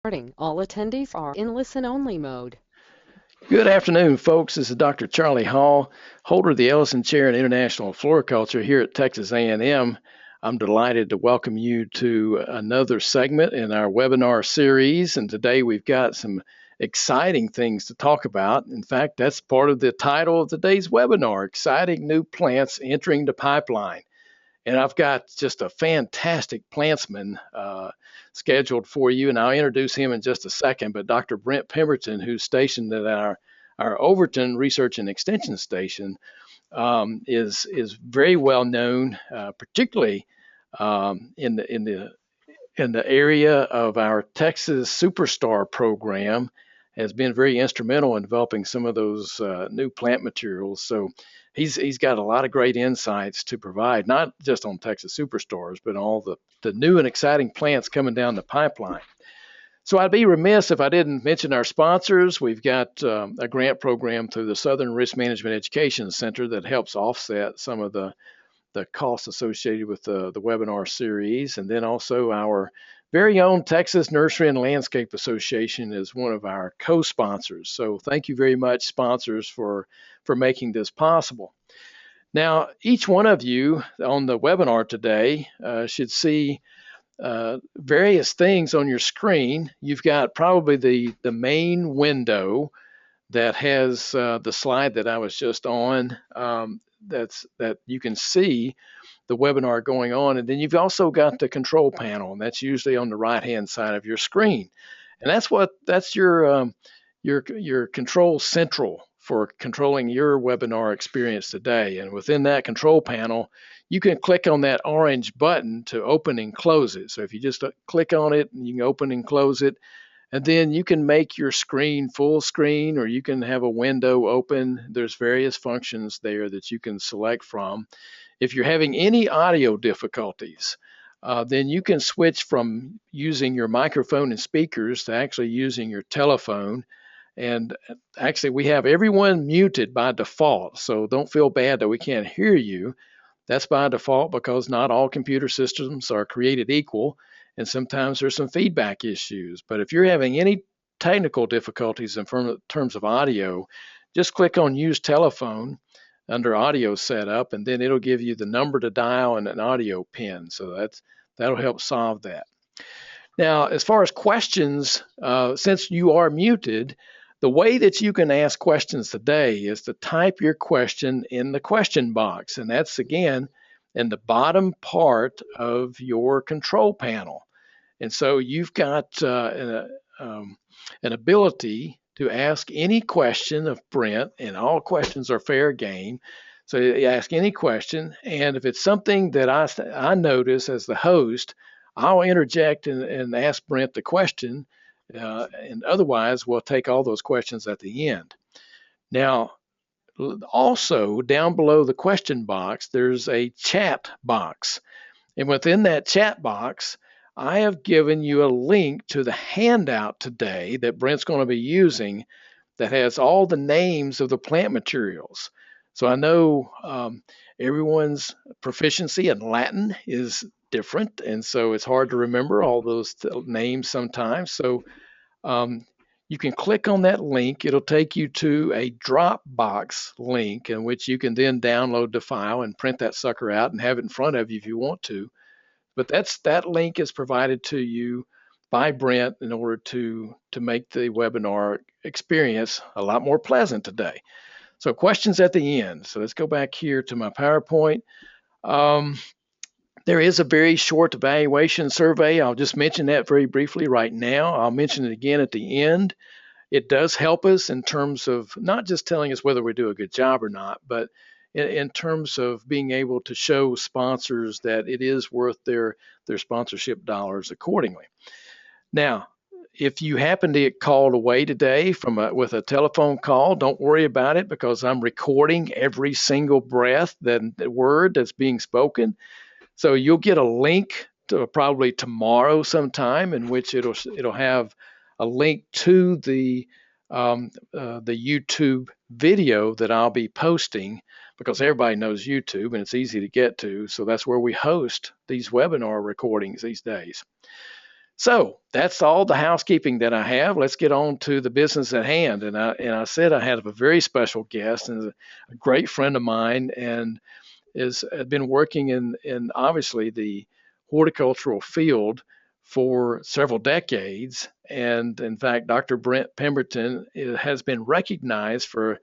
All attendees are in listen-only mode. Good afternoon, folks. This is Dr. Charlie Hall, holder of the Ellison Chair in International Floriculture here at Texas A&M. I'm delighted to welcome you to another segment in our webinar series, and today we've got some exciting things to talk about. In fact, that's part of the title of today's webinar, Exciting New Plants Entering the Pipeline. And I've got just a fantastic plantsman scheduled for you, and I'll introduce him in just a second. But Dr. Brent Pemberton, who's stationed at our Overton Research and Extension Station, is very well known, particularly in the area of our Texas Superstar program, has been very instrumental in developing some of those new plant materials. So he's got a lot of great insights to provide, not just on Texas Superstars, but all the new and exciting plants coming down the pipeline. So I'd be remiss if I didn't mention our sponsors. We've got a grant program through the Southern Risk Management Education Center that helps offset some of the costs associated with the webinar series. And then also our very own Texas Nursery and Landscape Association is one of our co-sponsors. So thank you very much, sponsors, for making this possible. Now, each one of you on the webinar today should see various things on your screen. You've got probably the main window that has the slide that I was just on, that you can see the webinar going on. And then you've also got the control panel, and that's usually on the right-hand side of your screen. And that's your control central for controlling your webinar experience today. And within that control panel, you can click on that orange button to open and close it. So if you just click on it, you can open and close it. And then you can make your screen full screen, or you can have a window open. There's various functions there that you can select from. If you're having any audio difficulties, then you can switch from using your microphone and speakers to actually using your telephone. And actually, we have everyone muted by default, so don't feel bad that we can't hear you. That's by default because not all computer systems are created equal, and sometimes there's some feedback issues. But if you're having any technical difficulties in terms of audio, just click on Use Telephone under Audio Setup, and then it'll give you the number to dial and an audio pin. So that'll help solve that. Now, as far as questions, since you are muted, the way that you can ask questions today is to type your question in the question box, and that's, again, in the bottom part of your control panel. And so you've got an ability to ask any question of Brent, and all questions are fair game. So you ask any question, and if it's something that I notice as the host, I'll interject and ask Brent the question, and otherwise we'll take all those questions at the end. Now, also down below the question box, there's a chat box. And within that chat box, I have given you a link to the handout today that Brent's going to be using that has all the names of the plant materials. So I know everyone's proficiency in Latin is different, and so it's hard to remember all those names sometimes. So you can click on that link. It'll take you to a Dropbox link in which you can then download the file and print that sucker out and have it in front of you if you want to. But that link is provided to you by Brent in order to make the webinar experience a lot more pleasant today. So questions at the end. So let's go back here to my PowerPoint. There is a very short evaluation survey. I'll just mention that very briefly right now. I'll mention it again at the end. It does help us in terms of not just telling us whether we do a good job or not, but in terms of being able to show sponsors that it is worth their sponsorship dollars accordingly. Now, if you happen to get called away today with a telephone call, don't worry about it because I'm recording every single word that's being spoken. So you'll get a link to probably tomorrow sometime in which it'll have a link to the YouTube video that I'll be posting, because everybody knows YouTube and it's easy to get to. So that's where we host these webinar recordings these days. So that's all the housekeeping that I have. Let's get on to the business at hand. And I said I had a very special guest and a great friend of mine, and has been working in obviously the horticultural field for several decades. And in fact, Dr. Brent Pemberton has been recognized for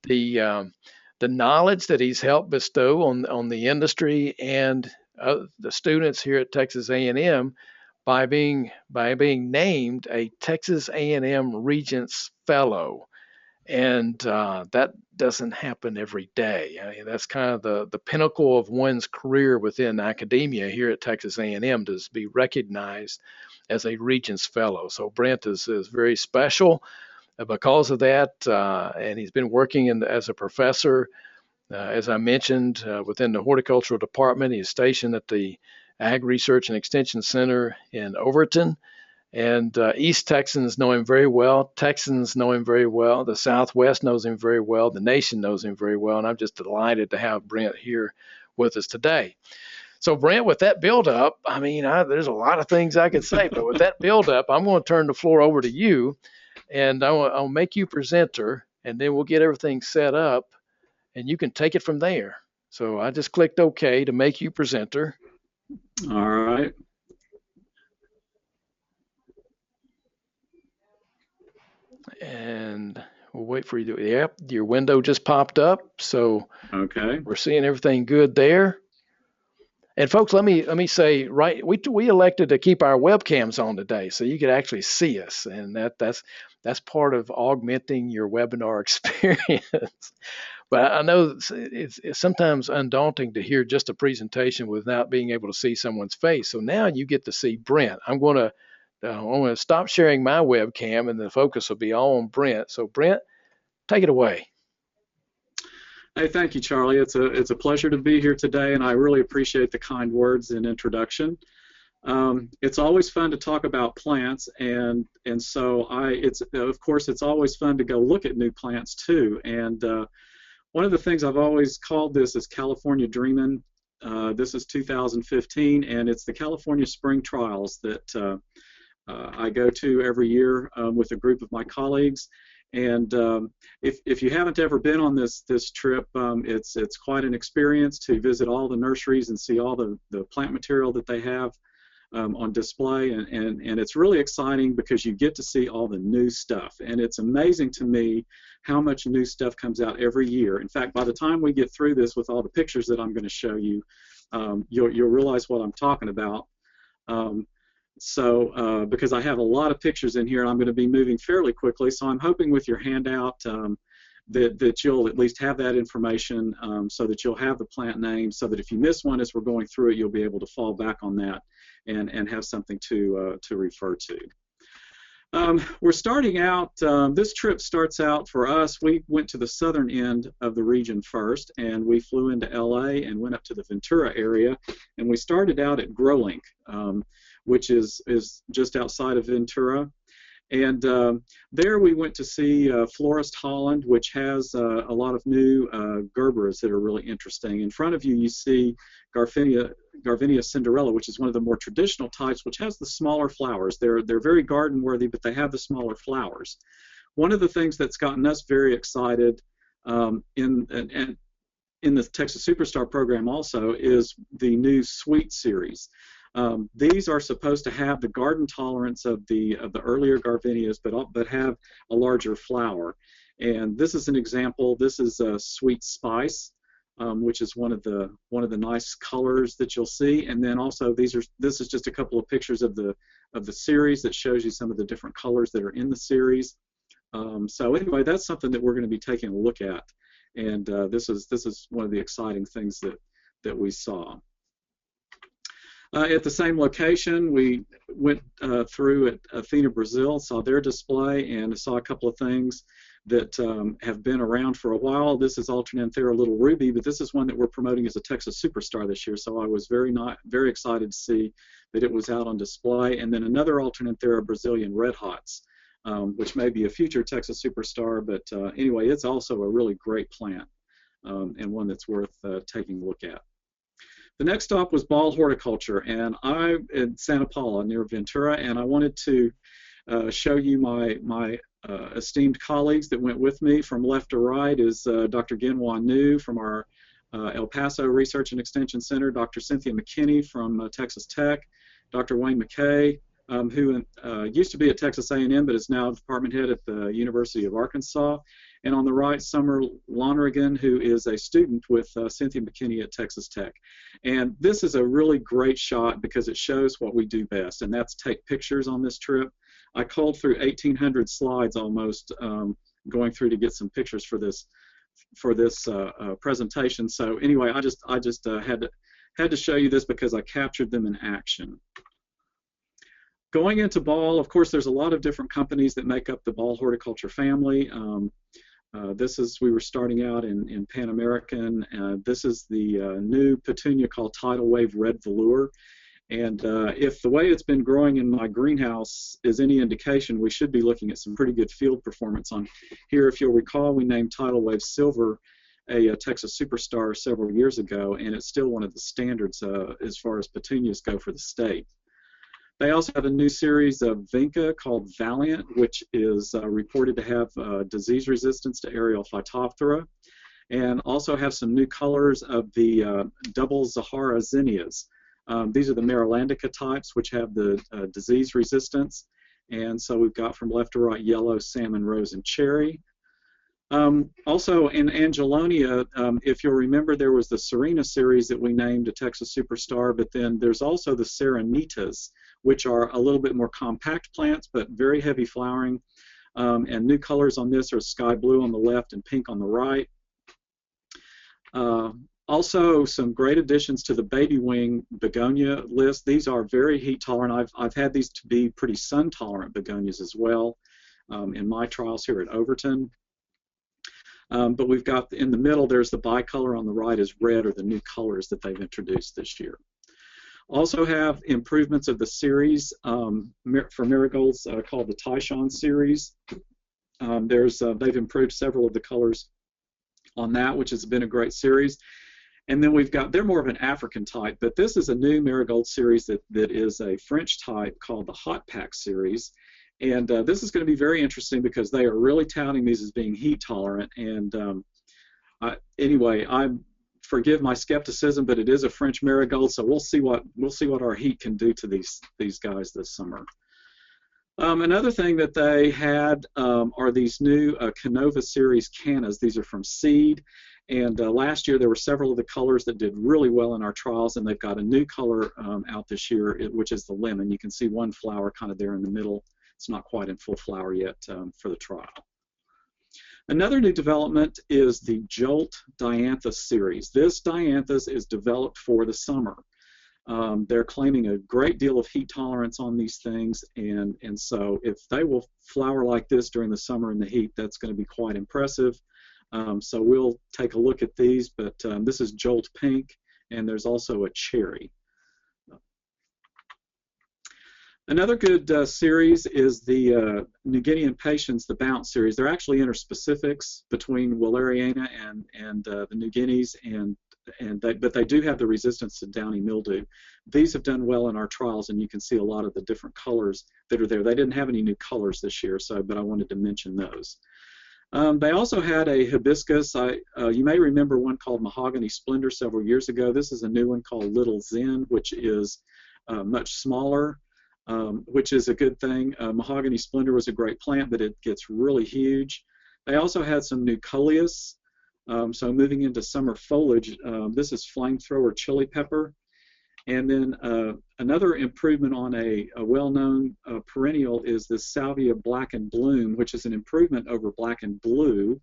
the the knowledge that he's helped bestow on the industry and the students here at Texas A&M by being named a Texas A&M Regents Fellow, and that doesn't happen every day. I mean, that's kind of the pinnacle of one's career within academia here at Texas A&M, to be recognized as a Regents Fellow. So Brent is very special because of that, and he's been working as a professor, as I mentioned, within the horticultural department. He's stationed at the Ag Research and Extension Center in Overton. And East Texans know him very well. Texans know him very well. The Southwest knows him very well. The nation knows him very well. And I'm just delighted to have Brent here with us today. So, Brent, with that build-up, I mean, there's a lot of things I could say, but with that build-up, I'm going to turn the floor over to you, and I'll make you presenter, and then we'll get everything set up, and you can take it from there. So I just clicked OK to make you presenter. All right. And we'll wait for you to, yep, your window just popped up. So okay, we're seeing everything good there. And folks, let me say, right, we elected to keep our webcams on today, so you could actually see us, and that's part of augmenting your webinar experience. But I know it's sometimes undaunting to hear just a presentation without being able to see someone's face. So now you get to see Brent. I'm going to stop sharing my webcam, and the focus will be all on Brent. So Brent, take it away. Hey, thank you, Charlie. It's a pleasure to be here today, and I really appreciate the kind words and introduction. It's always fun to talk about plants, and so of course it's always fun to go look at new plants too. And one of the things I've always called this is California Dreamin'. This is 2015, and it's the California Spring Trials that I go to every year with a group of my colleagues. And if you haven't ever been on this trip, it's quite an experience to visit all the nurseries and see all the plant material that they have on display, and it's really exciting because you get to see all the new stuff, and it's amazing to me how much new stuff comes out every year. In fact, by the time we get through this with all the pictures that I'm going to show you, you'll realize what I'm talking about. Because I have a lot of pictures in here, and I'm going to be moving fairly quickly, so I'm hoping with your handout that you'll at least have that information, so that you'll have the plant name, so that if you miss one as we're going through it, you'll be able to fall back on that and have something to refer to. We're starting out, this trip starts out for us, we went to the southern end of the region first, and we flew into LA and went up to the Ventura area, and we started out at Growlink, which is just outside of Ventura. And there we went to see Florist Holland, which has a lot of new gerberas that are really interesting. In front of you, you see Garvinia Cinderella, which is one of the more traditional types, which has the smaller flowers. They're very garden worthy, but they have the smaller flowers. One of the things that's gotten us very excited in the Texas Superstar program also is the new Sweet series. These are supposed to have the garden tolerance of the earlier Garvinias, but have a larger flower. And this is an example. This is a Sweet Spice, which is one of the nice colors that you'll see. And then also this is just a couple of pictures of the series that shows you some of the different colors that are in the series. So anyway, that's something that we're going to be taking a look at. And this is one of the exciting things that we saw. At the same location, we went through at Athena, Brazil, saw their display, and saw a couple of things that have been around for a while. This is Alternanthera Little Ruby, but this is one that we're promoting as a Texas Superstar this year, so I was very excited to see that it was out on display. And then another Alternanthera Brazilian Red Hots, which may be a future Texas Superstar, but anyway, it's also a really great plant and one that's worth taking a look at. The next stop was Ball Horticulture, and I'm in Santa Paula near Ventura, and I wanted to show you my esteemed colleagues that went with me. From left to right is Dr. Genhua Nu from our El Paso Research and Extension Center, Dr. Cynthia McKinney from Texas Tech, Dr. Wayne McKay, who used to be at Texas A&M but is now department head at the University of Arkansas, and on the right, Summer Lonergan, who is a student with Cynthia McKinney at Texas Tech. And this is a really great shot because it shows what we do best, and that's take pictures on this trip. I culled through 1,800 slides almost, going through to get some pictures for this presentation. So anyway, I just had to show you this because I captured them in action. Going into Ball, of course, there's a lot of different companies that make up the Ball Horticulture family. We were starting out in Pan American. This is the new petunia called Tidal Wave Red Velour. And if the way it's been growing in my greenhouse is any indication, we should be looking at some pretty good field performance on here. If you'll recall, we named Tidal Wave Silver a Texas Superstar several years ago, and it's still one of the standards as far as petunias go for the state. They also have a new series of Vinca called Valiant, which is reported to have disease resistance to aerial Phytophthora, and also have some new colors of the double Zahara zinnias. These are the Marilandica types, which have the disease resistance. And so we've got from left to right yellow, salmon, rose, and cherry. Also in Angelonia, if you'll remember, there was the Serena series that we named a Texas Superstar, but then there's also the Serenitas, which are a little bit more compact plants, but very heavy flowering. And new colors on this are sky blue on the left and pink on the right. Also, some great additions to the baby wing begonia list. These are very heat tolerant. I've had these to be pretty sun tolerant begonias as well in my trials here at Overton. But we've got in the middle, there's the bicolor, on the right is red, or the new colors that they've introduced this year. Also have improvements of the series for marigolds called the Tyshawn series. They've improved several of the colors on that, which has been a great series. And then we've got, they're more of an African type, but this is a new marigold series that is a French type called the Hot Pack series. And this is going to be very interesting because they are really touting these as being heat tolerant. And anyway, forgive my skepticism, but it is a French marigold, so we'll see what our heat can do to these guys this summer. Another thing that they had are these new Canova series cannas. These are from seed. And last year there were several of the colors that did really well in our trials, and they've got a new color out this year, which is the lemon. You can see one flower kind of there in the middle. It's not quite in full flower yet for the trial. Another new development is the Jolt Dianthus series. This Dianthus is developed for the summer. They're claiming a great deal of heat tolerance on these things, and so if they will flower like this during the summer in the heat, that's going to be quite impressive. So we'll take a look at these, but this is Jolt Pink, and there's also a cherry. Another good series is the New Guinean Patience, the Bounce series. They're actually interspecifics between Walleriana and the New Guineas, but they do have the resistance to downy mildew. These have done well in our trials, and you can see a lot of the different colors that are there. They didn't have any new colors this year, but I wanted to mention those. They also had a hibiscus. You may remember one called Mahogany Splendor several years ago. This is a new one called Little Zen, which is much smaller, which is a good thing. Mahogany Splendor was a great plant, but it gets really huge. They also had some new coleus. So moving into summer foliage, this is Flamethrower Chili Pepper. And then another improvement on a well-known perennial is this Salvia Black and Bloom, which is an improvement over Black and Blue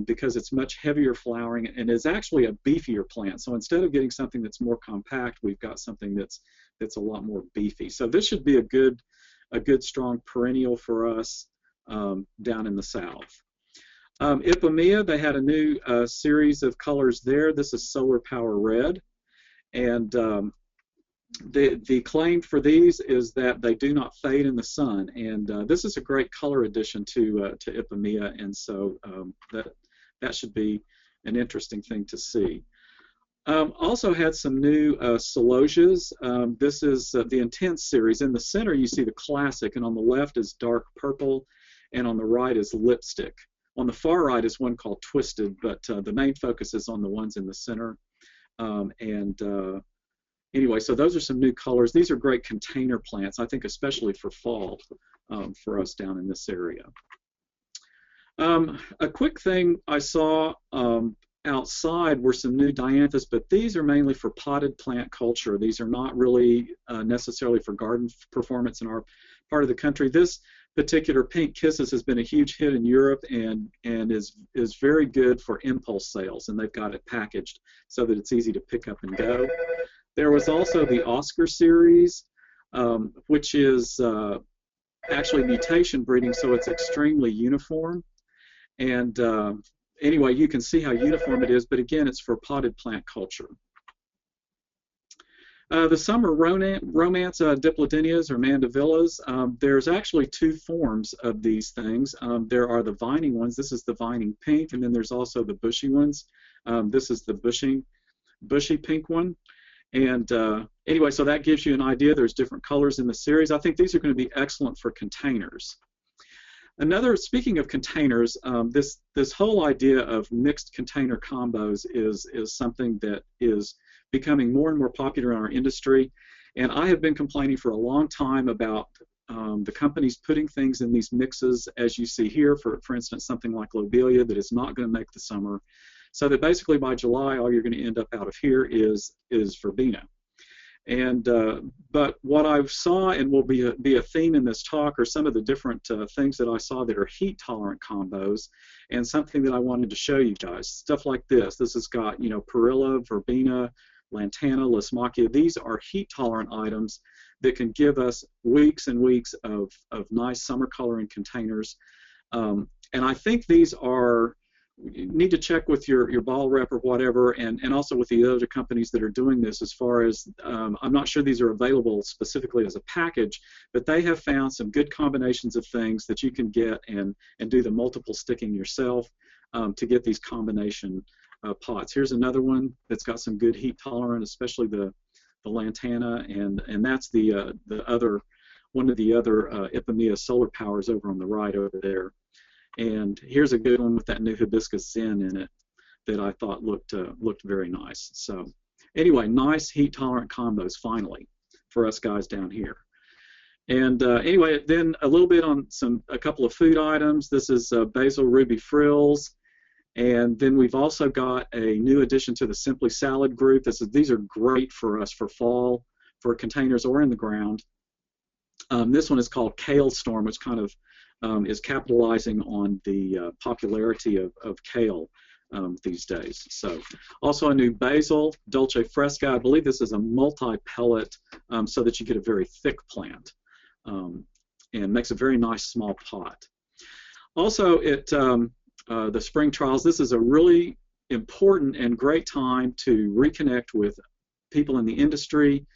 because it's much heavier flowering and is actually a beefier plant. So instead of getting something that's more compact, we've got something that's a lot more beefy. So this should be a good strong perennial for us down in the south. Ipomoea, they had a new series of colors there. This is Solar Power Red. And the claim for these is that they do not fade in the sun, and this is a great color addition to Ipomoea, and so that should be an interesting thing to see. Also had some new celosias. This is the Intense series. In the center you see the Classic, and on the left is Dark Purple, and on the right is Lipstick. On the far right is one called Twisted, but the main focus is on the ones in the center. Anyway, so those are some new colors. These are great container plants, I think especially for fall for us down in this area. A quick thing I saw outside were some new dianthus, but these are mainly for potted plant culture. These are not really necessarily for garden performance in our part of the country. This particular Pink Kisses has been a huge hit in Europe and is very good for impulse sales, and they've got it packaged so that it's easy to pick up and go. There was also the Oscar series, which is actually mutation breeding, so it's extremely uniform. And anyway, you can see how uniform it is, but again, it's for potted plant culture. The summer romance diplodenias or mandavillas, there's actually two forms of these things. There are the vining ones. This is the vining pink, and then there's also the bushy ones. This is the bushy pink one. And anyway, so that gives you an idea. There's different colors in the series. I think these are going to be excellent for containers. Speaking of containers, this whole idea of mixed container combos is something that is becoming more and more popular in our industry, and I have been complaining for a long time about the companies putting things in these mixes, as you see here, for instance, something like lobelia that is not going to make the summer, so that basically by July all you're going to end up out of here is verbena. And but what I saw, and will be a theme in this talk, are some of the different things that I saw that are heat-tolerant combos, and something that I wanted to show you guys. Stuff like this. This has got, you know, perilla, verbena, lantana, lismachia. These are heat-tolerant items that can give us weeks and weeks of nice summer coloring containers. And I think these are, you need to check with your ball rep or whatever, and also with the other companies that are doing this, as far as I'm not sure these are available specifically as a package, but they have found some good combinations of things that you can get and do the multiple sticking yourself to get these combination pots. Here's another one that's got some good heat tolerant, especially the lantana, and that's the other one of the other Ipomoea solar powers over on the right over there. And here's a good one with that new hibiscus zen in it that I thought looked very nice. So anyway, nice heat-tolerant combos finally for us guys down here. And anyway, then a little bit on a couple of food items. This is basil ruby frills, and then we've also got a new addition to the Simply Salad group. These are great for us for fall, for containers or in the ground. This one is called Kale Storm, which kind of is capitalizing on the popularity of kale these days. So also a new basil, Dolce Fresca. I believe this is a multi-pellet so that you get a very thick plant and makes a very nice small pot. Also the spring trials, this is a really important and great time to reconnect with people in the industry,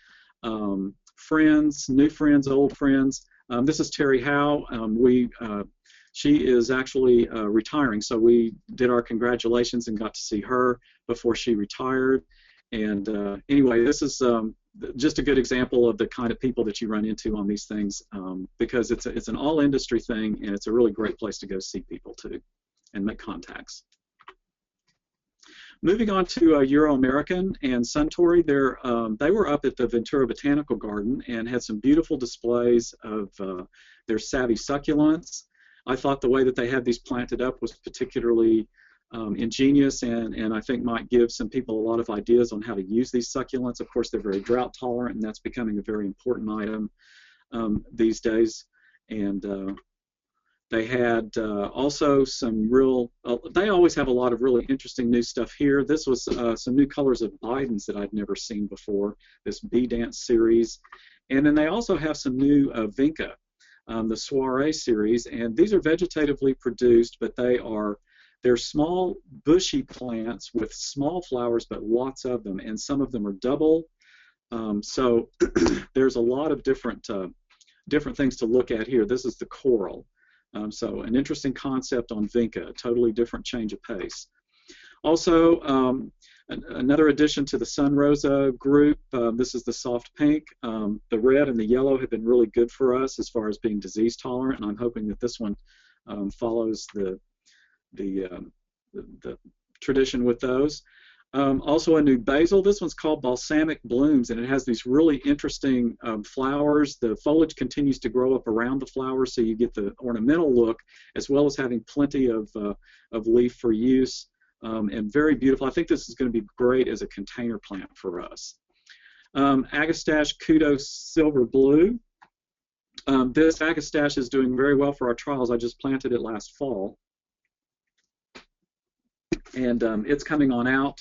friends, new friends, old friends. This is Terry Howe. She is actually retiring, so we did our congratulations and got to see her before she retired. And anyway, this is just a good example of the kind of people that you run into on these things, because it's an all-industry thing, and it's a really great place to go see people too and make contacts. Moving on to Euroamerican and Suntory, they were up at the Ventura Botanical Garden and had some beautiful displays of their savvy succulents. I thought the way that they had these planted up was particularly ingenious, and I think might give some people a lot of ideas on how to use these succulents. Of course, they're very drought tolerant, and that's becoming a very important item these days. And they had also some real, they always have a lot of really interesting new stuff here. This was some new colors of Bidens that I'd never seen before, this Bee Dance series. And then they also have some new Vinca, the Soiree series, and these are vegetatively produced, but they're small bushy plants with small flowers, but lots of them, and some of them are double. So there's a lot of different things to look at here. This is the coral. So an interesting concept on Vinca, a totally different change of pace. Also, Another addition to the Sun Rosa group, this is the soft pink. The red and the yellow have been really good for us as far as being disease tolerant, and I'm hoping that this one follows the tradition with those. Also a new basil. This one's called Balsamic Blooms, and it has these really interesting flowers. The foliage continues to grow up around the flowers, so you get the ornamental look, as well as having plenty of leaf for use, and very beautiful. I think this is going to be great as a container plant for us. Agastache Kudos Silver Blue. This Agastache is doing very well for our trials. I just planted it last fall, and it's coming on out.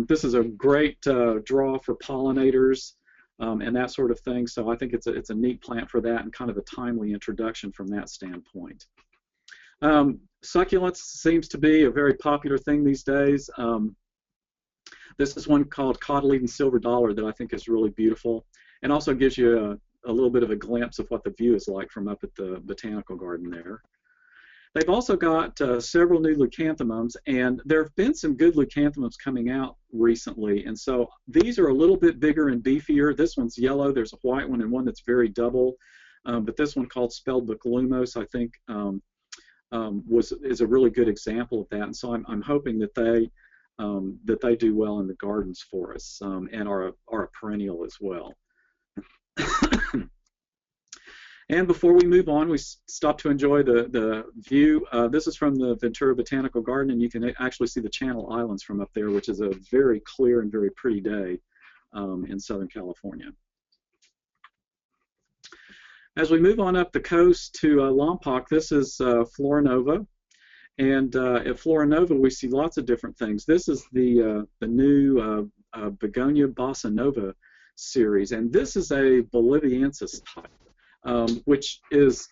This is a great draw for pollinators and that sort of thing, so I think it's a neat plant for that and kind of a timely introduction from that standpoint. Succulents seems to be a very popular thing these days. This is one called Cotyledon Silver Dollar that I think is really beautiful, and also gives you a little bit of a glimpse of what the view is like from up at the botanical garden there. They've also got several new leucanthemums, and there have been some good leucanthemums coming out recently, and so these are a little bit bigger and beefier. This one's yellow, there's a white one and one that's very double, but this one called Speldbook Lumos, I think, is a really good example of that, and so I'm hoping that they do well in the gardens for us, and are a perennial as well. And before we move on, we stop to enjoy the view. This is from the Ventura Botanical Garden, and you can actually see the Channel Islands from up there, which is a very clear and very pretty day in Southern California. As we move on up the coast to Lompoc, this is Florinova. And at Florinova, we see lots of different things. This is the new Begonia Bossa Nova series, and this is a Boliviensis type. Which is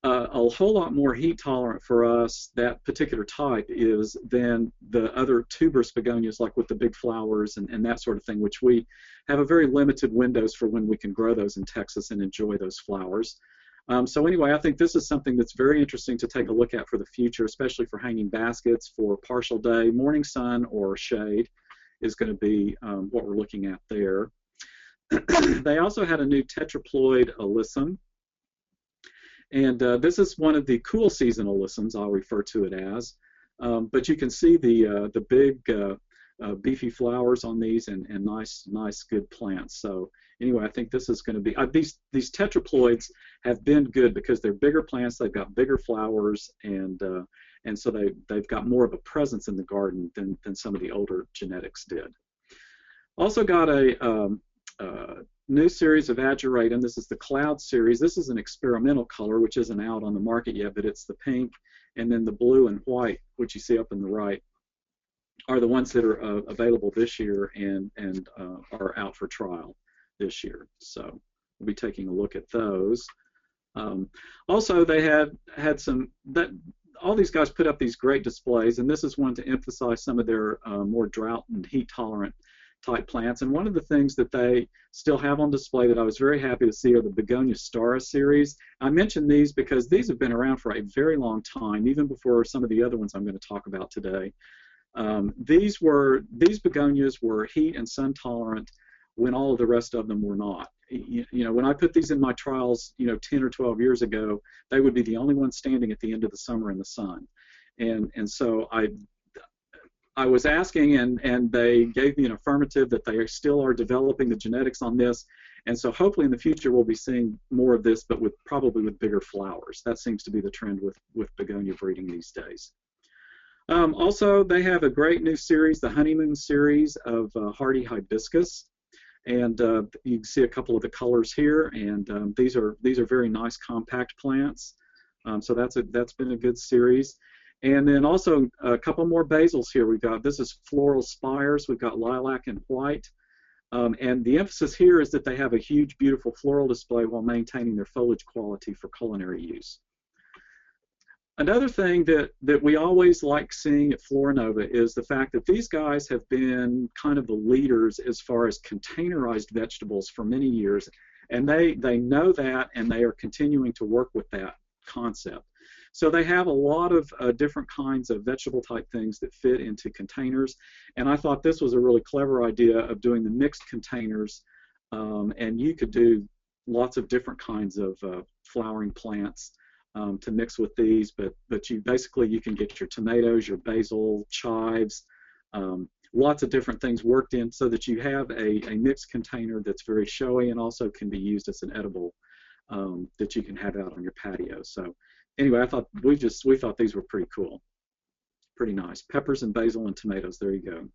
a whole lot more heat tolerant for us, that particular type is, than the other tuberous begonias, like with the big flowers and that sort of thing, which we have a very limited windows for when we can grow those in Texas and enjoy those flowers. So anyway, I think this is something that's very interesting to take a look at for the future, especially for hanging baskets for partial day, morning sun, or shade is going to be what we're looking at there. They also had a new tetraploid alyssum, and this is one of the cool season alyssums, I'll refer to it as. But you can see the big beefy flowers on these, and nice good plants. So anyway, I think this is going to be these tetraploids have been good because they're bigger plants, they've got bigger flowers, and so they've got more of a presence in the garden than some of the older genetics did. Also got a new series of Ageratum. This is the Cloud series. This is an experimental color, which isn't out on the market yet, but it's the pink, and then the blue and white, which you see up in the right, are the ones that are available this year and are out for trial this year. So we'll be taking a look at those. Also, they had some all these guys put up these great displays, and this is one to emphasize some of their more drought and heat tolerant type plants. And one of the things that they still have on display that I was very happy to see are the Begonia Stara series. I mention these because these have been around for a very long time, even before some of the other ones I'm going to talk about today. These begonias were heat and sun tolerant when all of the rest of them were not. You know, when I put these in my trials, 10 or 12 years ago, they would be the only ones standing at the end of the summer in the sun. And so I was asking, and they gave me an affirmative that they still are developing the genetics on this, and so hopefully in the future we'll be seeing more of this, but probably with bigger flowers. That seems to be the trend with begonia breeding these days. Also, they have a great new series, the Honeymoon series of hardy hibiscus, and you can see a couple of the colors here, and these are very nice compact plants. So that's been a good series. And then also a couple more basils here. This is Floral Spires. We've got lilac and white. And the emphasis here is that they have a huge, beautiful floral display while maintaining their foliage quality for culinary use. Another thing that we always like seeing at Florinova is the fact that these guys have been kind of the leaders as far as containerized vegetables for many years. And they know that, and they are continuing to work with that concept. So they have a lot of different kinds of vegetable type things that fit into containers, and I thought this was a really clever idea of doing the mixed containers, and you could do lots of different kinds of flowering plants to mix with these, but you basically you can get your tomatoes, your basil, chives, lots of different things worked in so that you have a mixed container that's very showy and also can be used as an edible that you can have out on your patio. So anyway, I thought we thought these were pretty cool, pretty nice. Peppers and basil and tomatoes. There you go.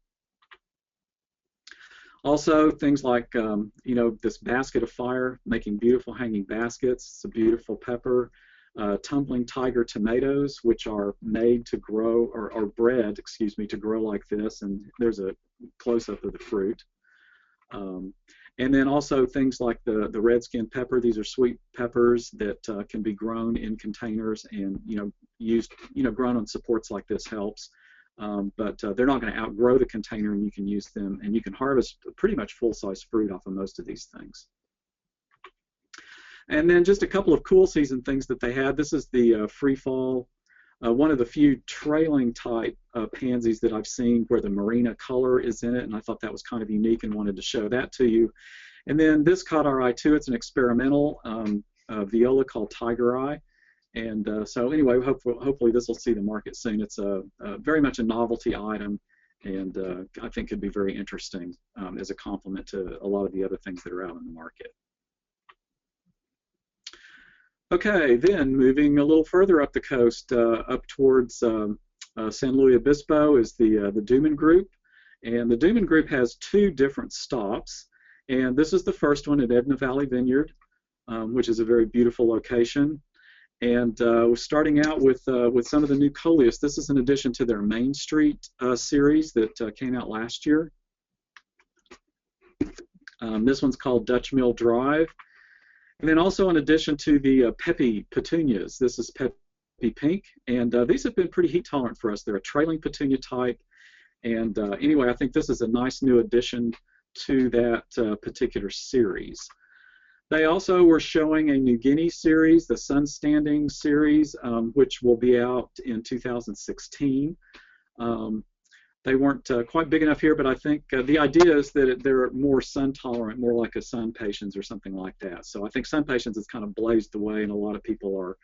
Also, things like you know, this basket of fire, making beautiful hanging baskets. It's a beautiful pepper. Tumbling tiger tomatoes, which are made to grow, or bred, excuse me, to grow like this, and there's a close-up of the fruit. And then also things like the red skin pepper. These are sweet peppers that can be grown in containers, and used, grown on supports like this helps. But they're not going to outgrow the container, and you can use them, and you can harvest pretty much full-size fruit off of most of these things. And then just a couple of cool season things that they had. This is the free fall, one of the few trailing type pansies that I've seen where the marina color is in it, and I thought that was kind of unique and wanted to show that to you. And then this caught our eye too. It's an experimental viola called Tiger Eye. And so anyway, hopefully this will see the market soon. It's very much a novelty item, and I think could be very interesting as a complement to a lot of the other things that are out in the market. Okay, then moving a little further up the coast, up towards San Luis Obispo is the Dooman Group, and the Dooman Group has two different stops, and this is the first one at Edna Valley Vineyard, which is a very beautiful location. And we're starting out with some of the new coleus. This is in addition to their Main Street series that came out last year. This one's called Dutch Mill Drive. And then also in addition to the Peppy petunias, this is Peppy Pink, and these have been pretty heat tolerant for us. They're a trailing petunia type, and anyway, I think this is a nice new addition to that particular series. They also were showing a New Guinea series, the Sun Standing series, which will be out in 2016. They weren't quite big enough here, but I think the idea is that they're more sun tolerant, more like a sun patience or something like that. So I think sun patience has kind of blazed the way, and a lot of people are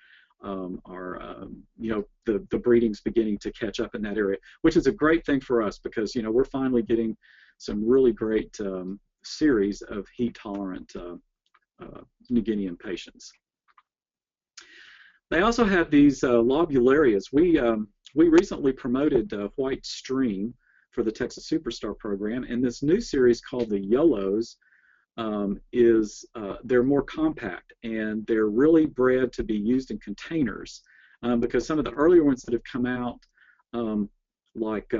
the breeding's beginning to catch up in that area, which is a great thing for us because we're finally getting some really great series of heat tolerant New Guinean patients. They also have these lobularias. We recently promoted White Stream for the Texas Superstar program, and this new series called the YOLOs they're more compact, and they're really bred to be used in containers because some of the earlier ones that have come out, like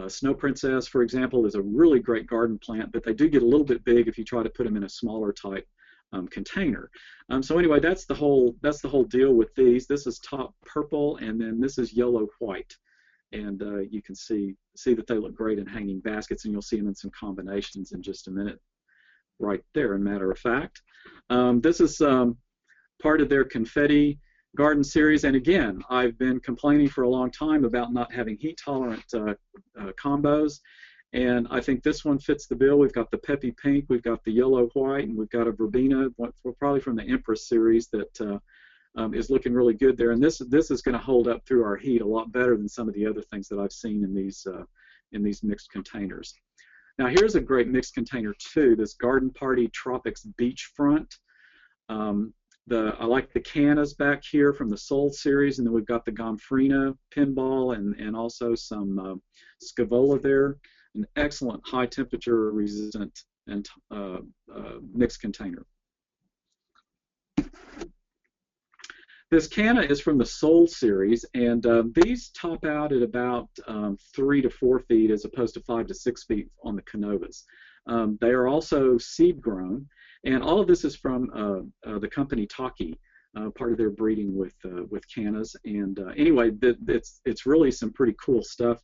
Snow Princess, for example, is a really great garden plant, but they do get a little bit big if you try to put them in a smaller type container. So anyway, that's the whole deal with these. This is top purple, and then this is yellow white, and you can see that they look great in hanging baskets, and you'll see them in some combinations in just a minute. Right there, matter of fact. This is part of their confetti garden series, and again, I've been complaining for a long time about not having heat tolerant combos. And I think this one fits the bill. We've got the Peppy Pink, we've got the Yellow White, and we've got a Verbena, probably from the Empress series that is looking really good there. And this is going to hold up through our heat a lot better than some of the other things that I've seen in these mixed containers. Now here's a great mixed container too. This Garden Party Tropics Beachfront. I like the cannas back here from the Soul series, and then we've got the Gomphrena pinball and also some Scaevola there. An excellent high temperature resistant and mixed container. This canna is from the Soul series, and these top out at about 3 to 4 feet as opposed to 5 to 6 feet on the Canovas. They are also seed grown, and all of this is from the company Taki, part of their breeding with cannas. And anyway, it's really some pretty cool stuff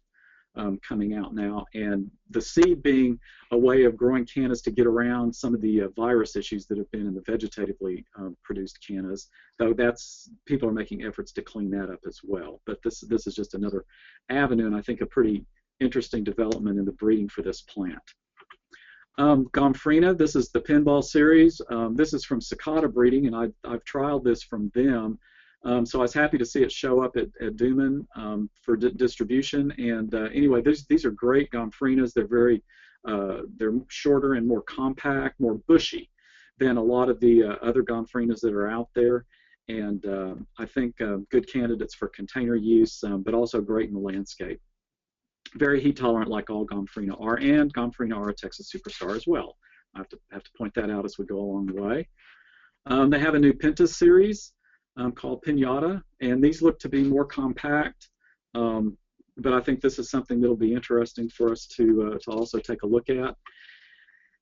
coming out now, and the seed being a way of growing cannas to get around some of the virus issues that have been in the vegetatively produced cannas, though people are making efforts to clean that up as well. But this is just another avenue, and I think a pretty interesting development in the breeding for this plant. Gomphrena, this is the pinball series. This is from Sakata breeding, and I've trialed this from them. So I was happy to see it show up at Dooman for distribution. And anyway, these are great Gomphrenas. They're shorter and more compact, more bushy than a lot of the other Gomphrenas that are out there. And I think good candidates for container use, but also great in the landscape. Very heat tolerant, like all Gomphrena are, and Gomphrena are a Texas superstar as well. I have to point that out as we go along the way. They have a new Pentas series called Pinata, and these look to be more compact, but I think this is something that'll be interesting for us to also take a look at.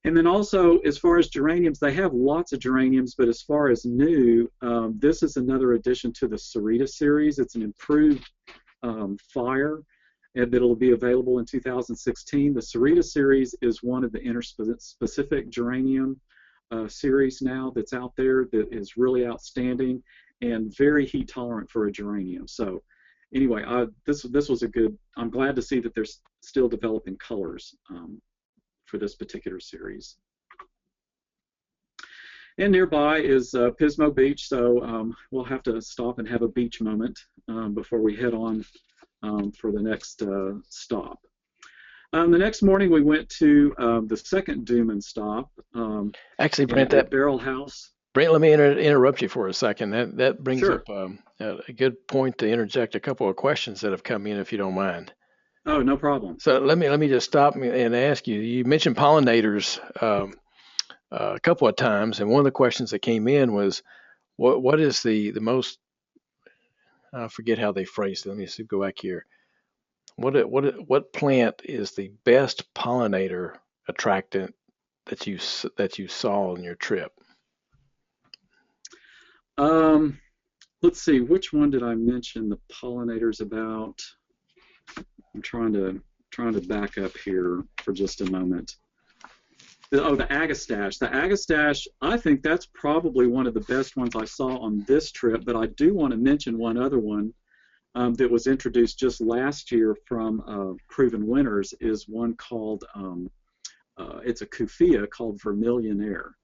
And then also, as far as geraniums, they have lots of geraniums, but as far as new, this is another addition to the Sarita series. It's an improved fire, and that'll be available in 2016. The Sarita series is one of the interspecific geranium series now that's out there that is really outstanding and very heat tolerant for a geranium. So anyway, this was a good, I'm glad to see that they're still developing colors for this particular series. And nearby is Pismo Beach, so we'll have to stop and have a beach moment before we head on for the next stop. The next morning we went to the second Dooman stop. Actually, Brent, that barrel house. Brent, let me interrupt you for a second. That brings Sure. up a good point to interject a couple of questions that have come in, if you don't mind. Oh, no problem. So let me just stop and ask you. You mentioned pollinators a couple of times, and one of the questions that came in was, what is the most, I forget how they phrased it. Let me see, go back here. What plant is the best pollinator attractant that you saw on your trip? Let's see, which one did I mention the pollinators about? I'm trying to back up here for just a moment. Oh, the agastache. The agastache, I think that's probably one of the best ones I saw on this trip, but I do want to mention one other one that was introduced just last year from Proven Winners, is one called, it's a Kufia called Vermilion Air.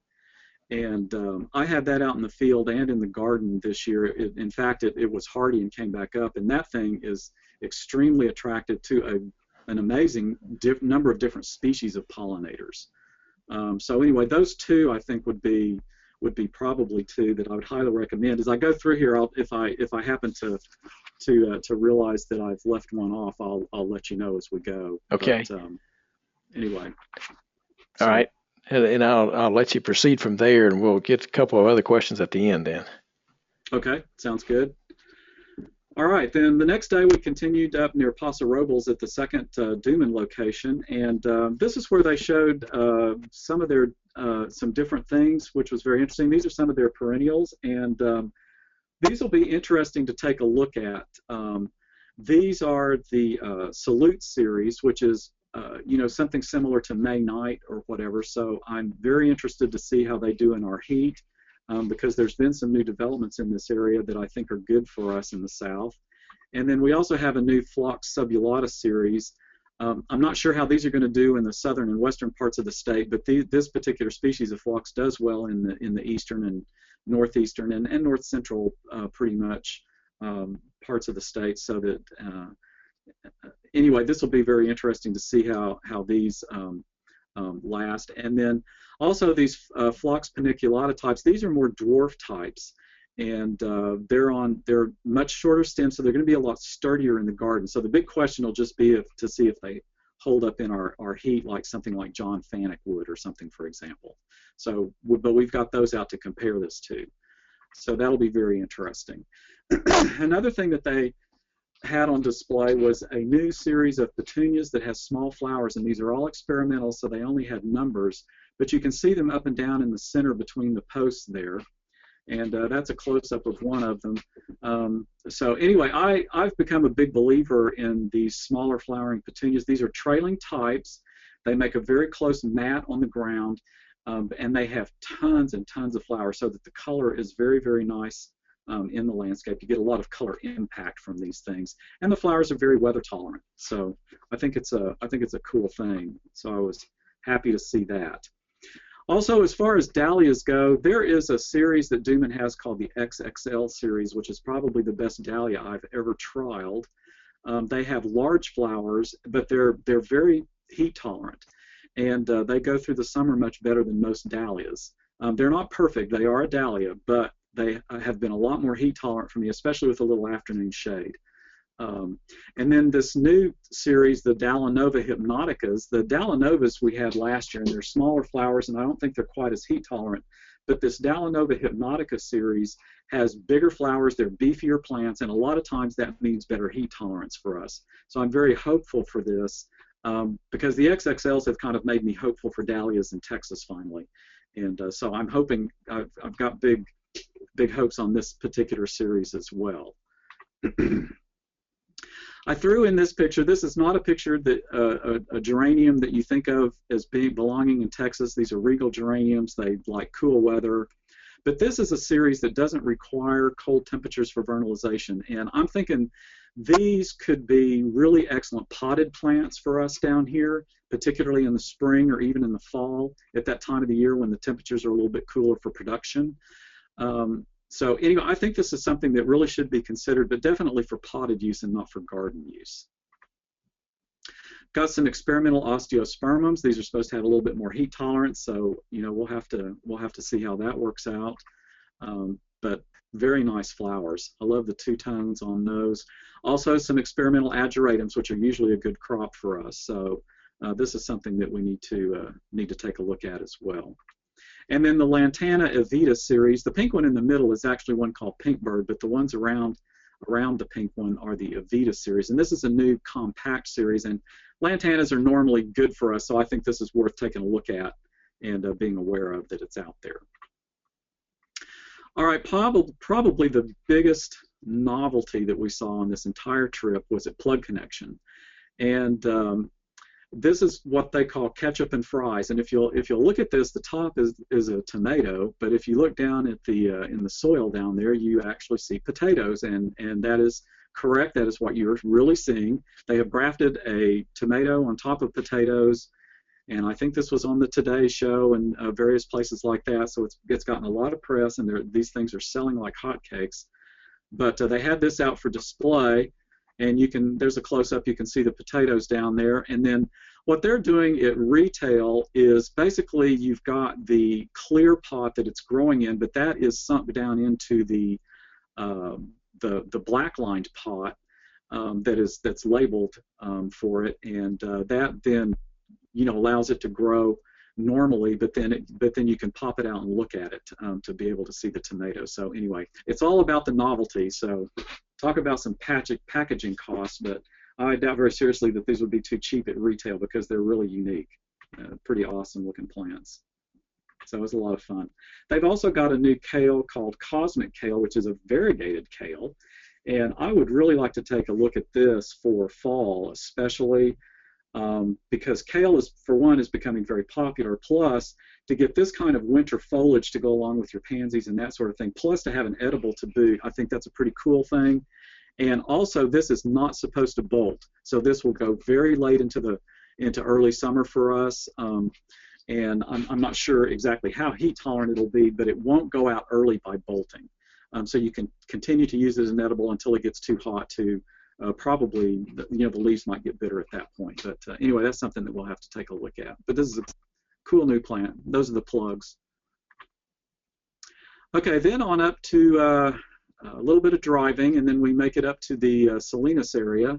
And I had that out in the field and in the garden this year. In fact, it was hardy and came back up, and that thing is extremely attractive to an amazing number of different species of pollinators. So anyway, those two I think would be probably two that I would highly recommend. As I go through here, if I happen to realize that I've left one off, I'll let you know as we go. Okay. But, anyway. All right. And I'll let you proceed from there, and we'll get a couple of other questions at the end then. Okay, sounds good. All right, then the next day we continued up near Paso Robles at the second Dooman location, and this is where they showed some of their some different things, which was very interesting. These are some of their perennials, and these will be interesting to take a look at. These are the Salute series, which is something similar to May Night or whatever. So I'm very interested to see how they do in our heat, because there's been some new developments in this area that I think are good for us in the south. And then we also have a new Phlox subulata series. I'm not sure how these are going to do in the southern and western parts of the state, but this particular species of phlox does well in the eastern and northeastern and north central pretty much parts of the state. So that anyway, this will be very interesting to see how these last. And then also these Phlox paniculata types, these are more dwarf types, and they're much shorter stems, so they're going to be a lot sturdier in the garden. So the big question will just be to see if they hold up in our heat like something like John Fanick would or something, for example. So, but we've got those out to compare this to. So that'll be very interesting. Another thing that they had on display was a new series of petunias that has small flowers, and these are all experimental, so they only had numbers, but you can see them up and down in the center between the posts there. and that's a close-up of one of them. So anyway, I've become a big believer in these smaller flowering petunias. These are trailing types. They make a very close mat on the ground, and they have tons and tons of flowers, so that the color is very, very nice in the landscape. You get a lot of color impact from these things, and the flowers are very weather tolerant. So I think it's a cool thing. So I was happy to see that. Also, as far as dahlias go, there is a series that Dooman has called the XXL series, which is probably the best dahlia I've ever trialed. They have large flowers, but they're very heat tolerant, and they go through the summer much better than most dahlias. They're not perfect. They are a dahlia, but they have been a lot more heat tolerant for me, especially with a little afternoon shade. And then this new series, the Dallanova Hypnoticas. The Dallanovas we had last year, and they're smaller flowers, and I don't think they're quite as heat tolerant. But this Dallanova Hypnotica series has bigger flowers, they're beefier plants, and a lot of times that means better heat tolerance for us. So I'm very hopeful for this, because the XXLs have kind of made me hopeful for dahlias in Texas finally. And so I'm hoping, I've got big hopes on this particular series as well. I threw in this picture. This is not a picture that a geranium that you think of as belonging in Texas. These are regal geraniums. They like cool weather. But this is a series that doesn't require cold temperatures for vernalization. And I'm thinking these could be really excellent potted plants for us down here, particularly in the spring or even in the fall, at that time of the year when the temperatures are a little bit cooler for production. So anyway, I think this is something that really should be considered, but definitely for potted use and not for garden use. Got some experimental osteospermums. These are supposed to have a little bit more heat tolerance, so we'll have to see how that works out. But very nice flowers. I love the two tones on those. Also, some experimental ageratums, which are usually a good crop for us. So this is something that we need to take a look at as well. And then the Lantana Evita series, the pink one in the middle is actually one called Pinkbird, but the ones around the pink one are the Evita series. And this is a new compact series, and Lantanas are normally good for us, so I think this is worth taking a look at and being aware of that it's out there. All right, probably the biggest novelty that we saw on this entire trip was at Plug Connection. And this is what they call ketchup and fries, and if you'll look at this, the top is a tomato, but if you look down at the in the soil down there, you actually see potatoes, and that is correct. That is what you're really seeing. They have grafted a tomato on top of potatoes, and I think this was on the Today Show and various places like that. So it's gotten a lot of press, and these things are selling like hotcakes. But they had this out for display. And there's a close-up, you can see the potatoes down there. And then what they're doing at retail is basically you've got the clear pot that it's growing in, but that is sunk down into the black-lined pot that's labeled for it, and that then allows it to grow normally, but then you can pop it out and look at it to be able to see the tomatoes. So anyway, it's all about the novelty. So talk about some packaging costs, but I doubt very seriously that these would be too cheap at retail because they're really unique, pretty awesome looking plants. So it was a lot of fun. They've also got a new kale called Cosmic Kale, which is a variegated kale, and I would really like to take a look at this for fall, especially because kale is becoming very popular, plus to get this kind of winter foliage to go along with your pansies and that sort of thing, plus to have an edible to boot, I think that's a pretty cool thing. And also, this is not supposed to bolt, so this will go very late into early summer for us, and I'm not sure exactly how heat tolerant it'll be, but it won't go out early by bolting. So you can continue to use it as an edible until it gets too hot to probably, the leaves might get bitter at that point. But anyway, that's something that we'll have to take a look at. But this is a cool new plant. Those are the plugs. Okay, then on up to a little bit of driving, and then we make it up to the Salinas area.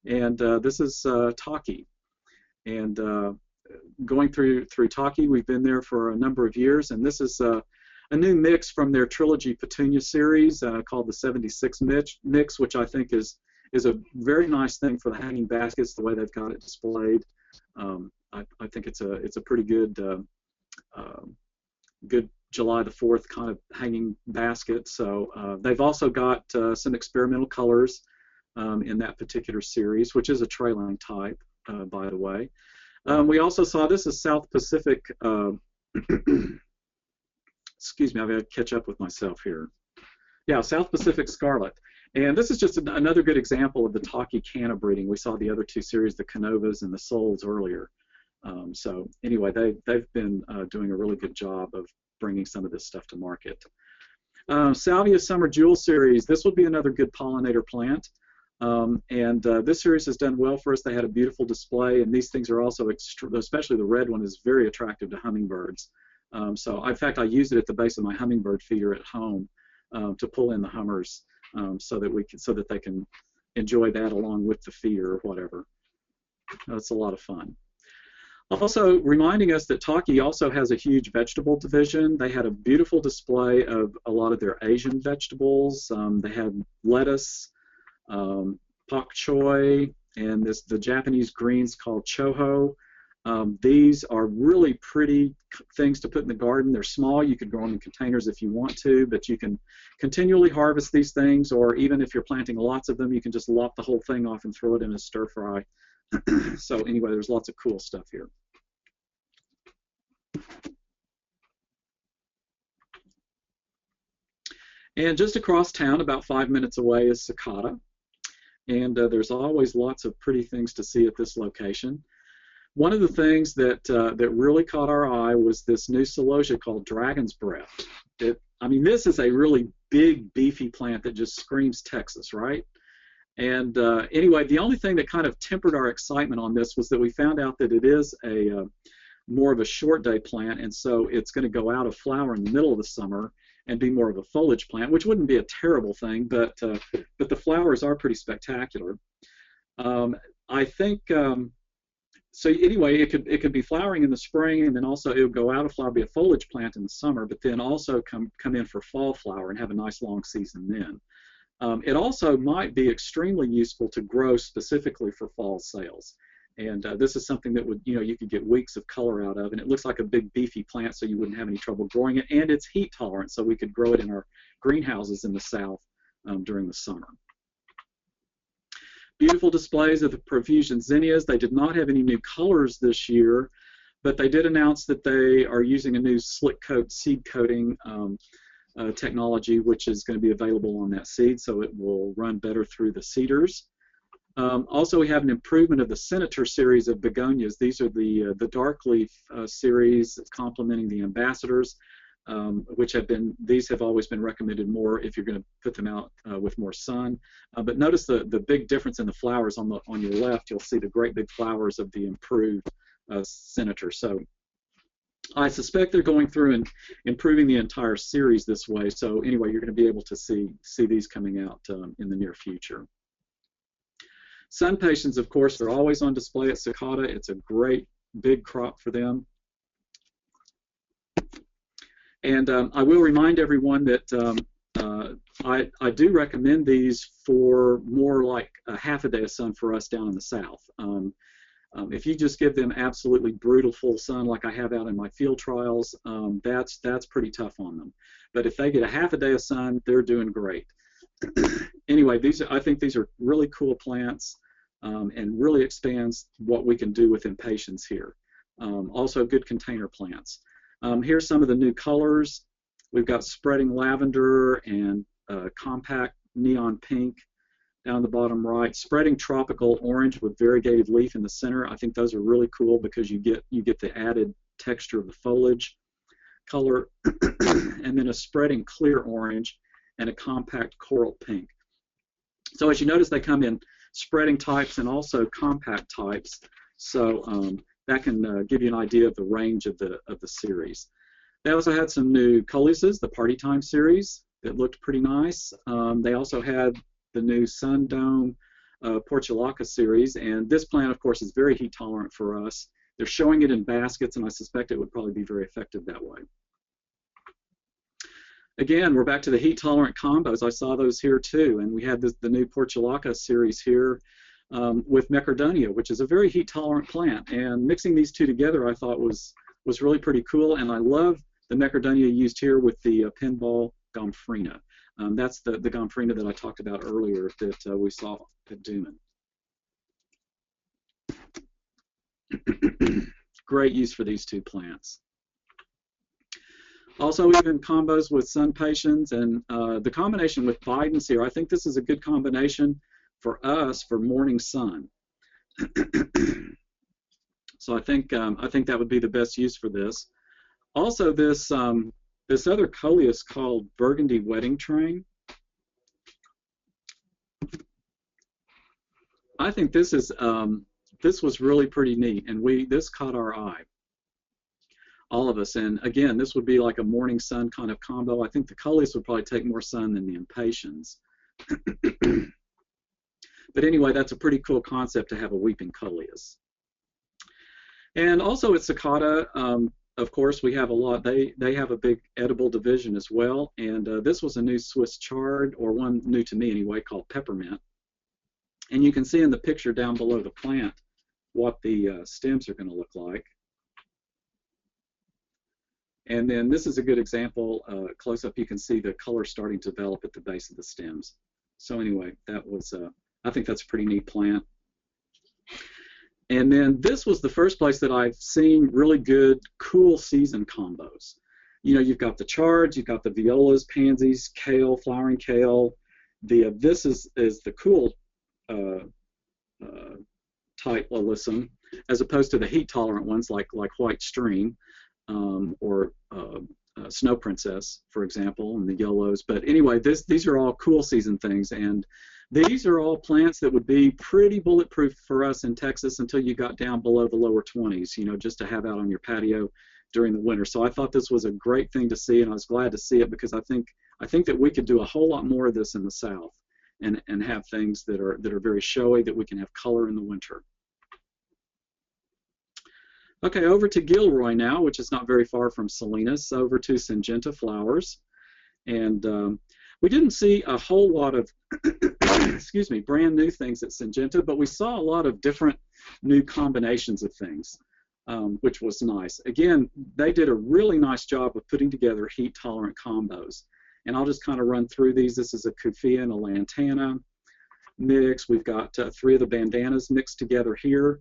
And this is Taki. And going through Taki, we've been there for a number of years, and this is a new mix from their Trilogy Petunia series called the 76 mix, which I think is a very nice thing for the hanging baskets, the way they've got it displayed. I think it's a pretty good July the 4th kind of hanging basket. So they've also got some experimental colors in that particular series, which is a trailing type, by the way. We also saw, this is South Pacific, excuse me, I've got to catch up with myself here. Yeah, South Pacific Scarlet. And this is just another good example of the Taki canna breeding. We saw the other two series, the Canovas and the Souls, earlier. So anyway, they've been doing a really good job of bringing some of this stuff to market. Salvia Summer Jewel series, this would be another good pollinator plant. This series has done well for us. They had a beautiful display, and these things are also, especially the red one, is very attractive to hummingbirds. So in fact, I use it at the base of my hummingbird feeder at home to pull in the hummers so that they can enjoy that along with the feeder or whatever. It's a lot of fun. Also reminding us that Taki also has a huge vegetable division. They had a beautiful display of a lot of their Asian vegetables. They had lettuce, pak choy, and the Japanese greens called choho. These are really pretty things to put in the garden. They're small. You could grow them in containers if you want to, but you can continually harvest these things, or even if you're planting lots of them, you can just lop the whole thing off and throw it in a stir fry. So anyway, there's lots of cool stuff here. And just across town, about 5 minutes away, is Sakata. And there's always lots of pretty things to see at this location. One of the things that really caught our eye was this new celosia called Dragon's Breath. I mean, this is a really big, beefy plant that just screams Texas, right? And anyway, the only thing that kind of tempered our excitement on this was that we found out that it is a more of a short day plant, and so it's going to go out of flower in the middle of the summer and be more of a foliage plant, which wouldn't be a terrible thing, but the flowers are pretty spectacular. I think so. Anyway, it could be flowering in the spring, and then also it would go out of flower, be a foliage plant in the summer, but then also come in for fall flower and have a nice long season then. It also might be extremely useful to grow specifically for fall sales. And this is something that would, you could get weeks of color out of, and it looks like a big beefy plant, so you wouldn't have any trouble growing it, and it's heat tolerant, so we could grow it in our greenhouses in the south during the summer. Beautiful displays of the profusion zinnias. They did not have any new colors this year, but they did announce that they are using a new slick coat seed coating technology, which is going to be available on that seed, so it will run better through the seeders. Also, we have an improvement of the Senator series of begonias. These are the dark leaf series complementing the ambassadors, these have always been recommended more if you're going to put them out with more sun. But notice the big difference in the flowers on your left. You'll see the great big flowers of the improved Senator. So I suspect they're going through and improving the entire series this way. So anyway, you're going to be able to see these coming out in the near future. Sun patience, of course, they're always on display at Sakata. It's a great big crop for them. And I will remind everyone that I do recommend these for more like a half a day of sun for us down in the south. If you just give them absolutely brutal full sun like I have out in my field trials, that's pretty tough on them. But if they get a half a day of sun, they're doing great. Anyway, I think these are really cool plants and really expands what we can do with impatiens here. Also good container plants. Here's some of the new colors. We've got spreading lavender and compact neon pink down the bottom right. Spreading tropical orange with variegated leaf in the center. I think those are really cool because you get the added texture of the foliage color. And then a spreading clear orange and a compact coral pink. So as you notice, they come in spreading types and also compact types. So that can give you an idea of the range of the series. They also had some new Coleuses, the Party Time series, that looked pretty nice. They also had the new Sun Dome Portulaca series, and this plant, of course, is very heat tolerant for us. They're showing it in baskets, and I suspect it would probably be very effective that way. Again, we're back to the heat tolerant combos. I saw those here too, and we had the new Portulaca series here with Mecardonia, which is a very heat tolerant plant. And mixing these two together, I thought was really pretty cool. And I love the Mecardonia used here with the pinball gomphrena. That's the gomphrena that I talked about earlier that we saw at Dooman. Great use for these two plants. Also, even combos with sun patiens, and the combination with Bidens here, I think this is a good combination for us for morning sun. So I think that would be the best use for this. Also, this this other coleus called Burgundy Wedding Train. I think this is this was really pretty neat, and this caught our eye, all of us. And again, this would be like a morning sun kind of combo. I think the coleus would probably take more sun than the impatiens. But anyway, that's a pretty cool concept to have a weeping coleus. And also at Sakata, of course, we have a lot. They have a big edible division as well. And this was a new Swiss chard, or one new to me anyway, called peppermint. And you can see in the picture down below the plant what the stems are going to look like. And then this is a good example. Close up, you can see the color starting to develop at the base of the stems. So anyway, that was I think that's a pretty neat plant. And then this was the first place that I've seen really good cool season combos. You know, you've got the chards, you've got the violas, pansies, kale, flowering kale. This is the cool type alyssum, as opposed to the heat tolerant ones like white stream or snow princess, for example, and the yellows. But anyway, these are all cool season things, and these are all plants that would be pretty bulletproof for us in Texas until you got down below the lower 20s, you know, just to have out on your patio during the winter. So I thought this was a great thing to see, and I was glad to see it, because I think that we could do a whole lot more of this in the South, and have things that are very showy, that we can have color in the winter. Okay, over to Gilroy now, which is not very far from Salinas, over to Syngenta flowers. And we didn't see a whole lot of excuse me, brand new things at Syngenta, but we saw a lot of different new combinations of things, which was nice. Again, they did a really nice job of putting together heat-tolerant combos. And I'll just kind of run through these. This is a Kufia and a Lantana mix. We've got 3 of the bandanas mixed together here.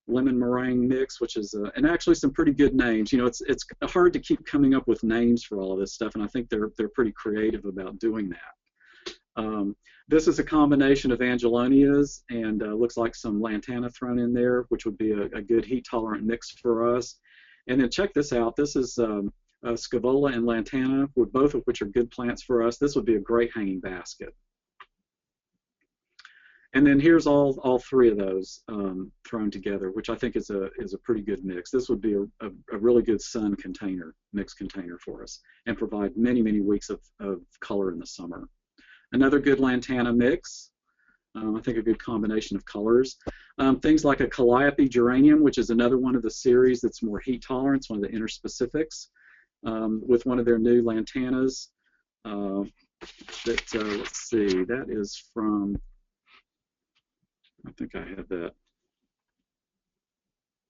Lemon meringue mix, which is and actually some pretty good names. You know, it's hard to keep coming up with names for all of this stuff, and I think they're pretty creative about doing that. This is a combination of Angelonias and looks like some Lantana thrown in there, which would be a good heat-tolerant mix for us. And then check this out. This is Scaevola and Lantana, both of which are good plants for us. This would be a great hanging basket. And then here's all 3 of those thrown together, which I think is a pretty good mix. This would be a really good sun container, mix container for us, and provide many, many weeks of color in the summer. Another good Lantana mix, I think a good combination of colors. Things like a Calliope geranium, which is another one of the series that's more heat tolerant, one of the interspecifics, with one of their new Lantanas. Let's see, that is from, I think I have that.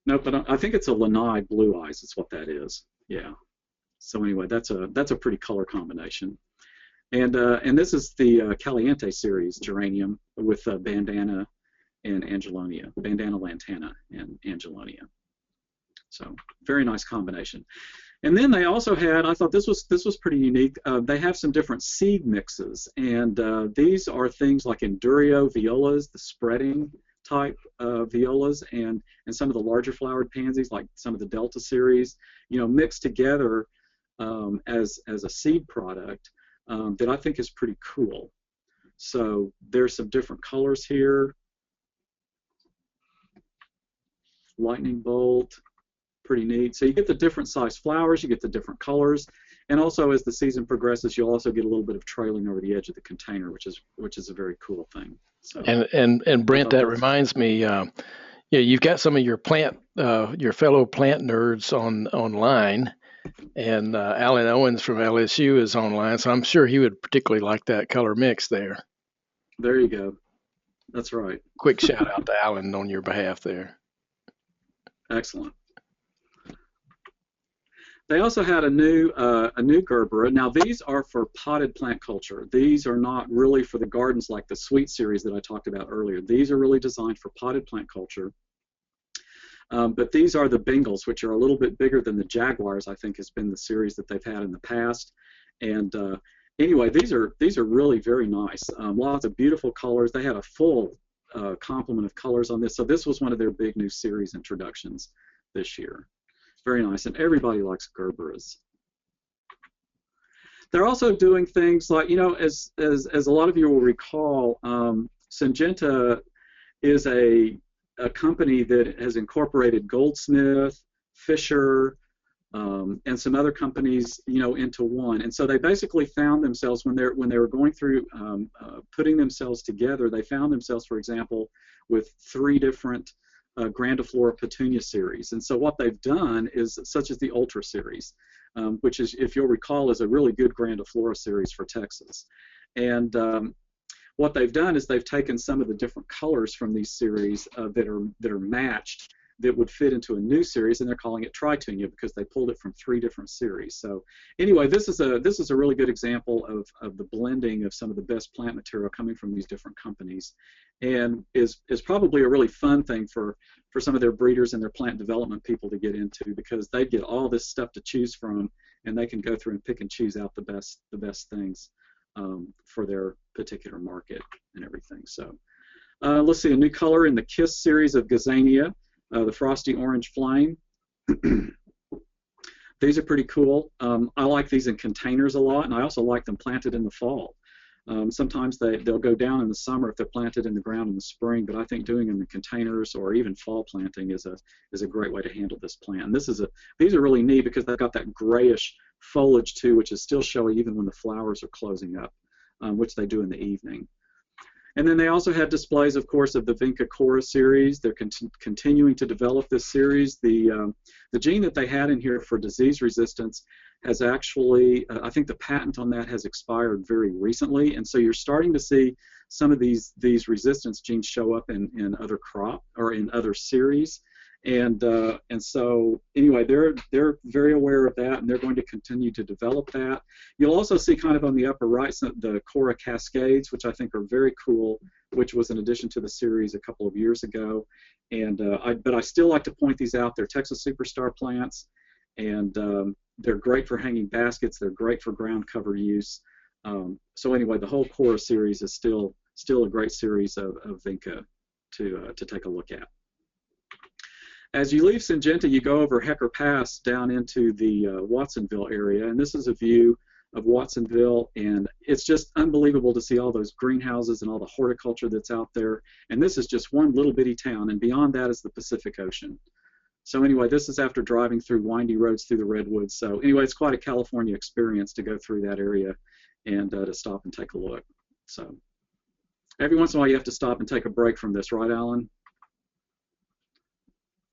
No, but I think it's a Lanai Blue Eyes is what that is. Yeah. So anyway, that's a pretty color combination. And this is the Caliente series geranium with bandana and Angelonia, bandana Lantana and Angelonia. So very nice combination. And then they also had, I thought this was pretty unique. They have some different seed mixes, and these are things like Endurio violas, the spreading type violas, and some of the larger flowered pansies, like some of the Delta series, you know, mixed together as a seed product that I think is pretty cool. So there's some different colors here. Lightning bolt. Pretty neat. So you get the different size flowers, you get the different colors, and also as the season progresses, you'll also get a little bit of trailing over the edge of the container, which is a very cool thing. So, and Brent, that reminds me, yeah, you've got some of your your fellow plant nerds online, and Alan Owens from LSU is online, so I'm sure he would particularly like that color mix there. There you go. That's right. Quick shout out to Alan on your behalf there. Excellent. They also had a new gerbera. Now these are for potted plant culture. These are not really for the gardens like the Sweet series that I talked about earlier. These are really designed for potted plant culture. But these are the Bengals, which are a little bit bigger than the Jaguars. I think has been the series that they've had in the past. And anyway, these are really very nice. Lots of beautiful colors. They had a full complement of colors on this. So this was one of their big new series introductions this year. Very nice, and everybody likes gerberas. They're also doing things like, you know, as a lot of you will recall, Syngenta is a company that has incorporated Goldsmith, Fisher, and some other companies, you know, into one. And so they basically found themselves when they were going through putting themselves together. They found themselves, for example, with 3 different grandiflora petunia series. And so what they've done is, such as the Ultra series, which is, if you'll recall, is a really good grandiflora series for Texas. And what they've done is they've taken some of the different colors from these series that are matched, that would fit into a new series, and they're calling it Tritunia because they pulled it from 3 different series. So anyway, this is a really good example of the blending of some of the best plant material coming from these different companies, and is probably a really fun thing for some of their breeders and their plant development people to get into, because they get all this stuff to choose from, and they can go through and pick and choose out the best things for their particular market and everything. So let's see, a new color in the Kiss series of Gazania. The Frosty Orange Flame. These are pretty cool. I like these in containers a lot, and I also like them planted in the fall. Sometimes they'll go down in the summer if they're planted in the ground in the spring, but I think doing them in containers or even fall planting is a great way to handle this plant. And these are really neat because they've got that grayish foliage too, which is still showy even when the flowers are closing up, which they do in the evening. And then they also had displays, of course, of the Vinca Cora series. They're continuing to develop this series. The gene that they had in here for disease resistance has actually, I think the patent on that has expired very recently, and so you're starting to see some of these resistance genes show up in other crop or in other series. And so anyway, they're very aware of that, and they're going to continue to develop that. You'll also see kind of on the upper right the Cora Cascades, which I think are very cool, which was an addition to the series a couple of years ago. And but I still like to point these out. They're Texas Superstar plants, and they're great for hanging baskets. They're great for ground cover use. So anyway, the whole Cora series is still a great series of Vinca to take a look at. As you leave Syngenta, you go over Hecker Pass down into the Watsonville area, and this is a view of Watsonville, and it's just unbelievable to see all those greenhouses and all the horticulture that's out there. And this is just one little bitty town, and beyond that is the Pacific Ocean. So anyway, this is after driving through windy roads through the redwoods. So anyway, it's quite a California experience to go through that area and to stop and take a look. So every once in a while you have to stop and take a break from this, right, Alan?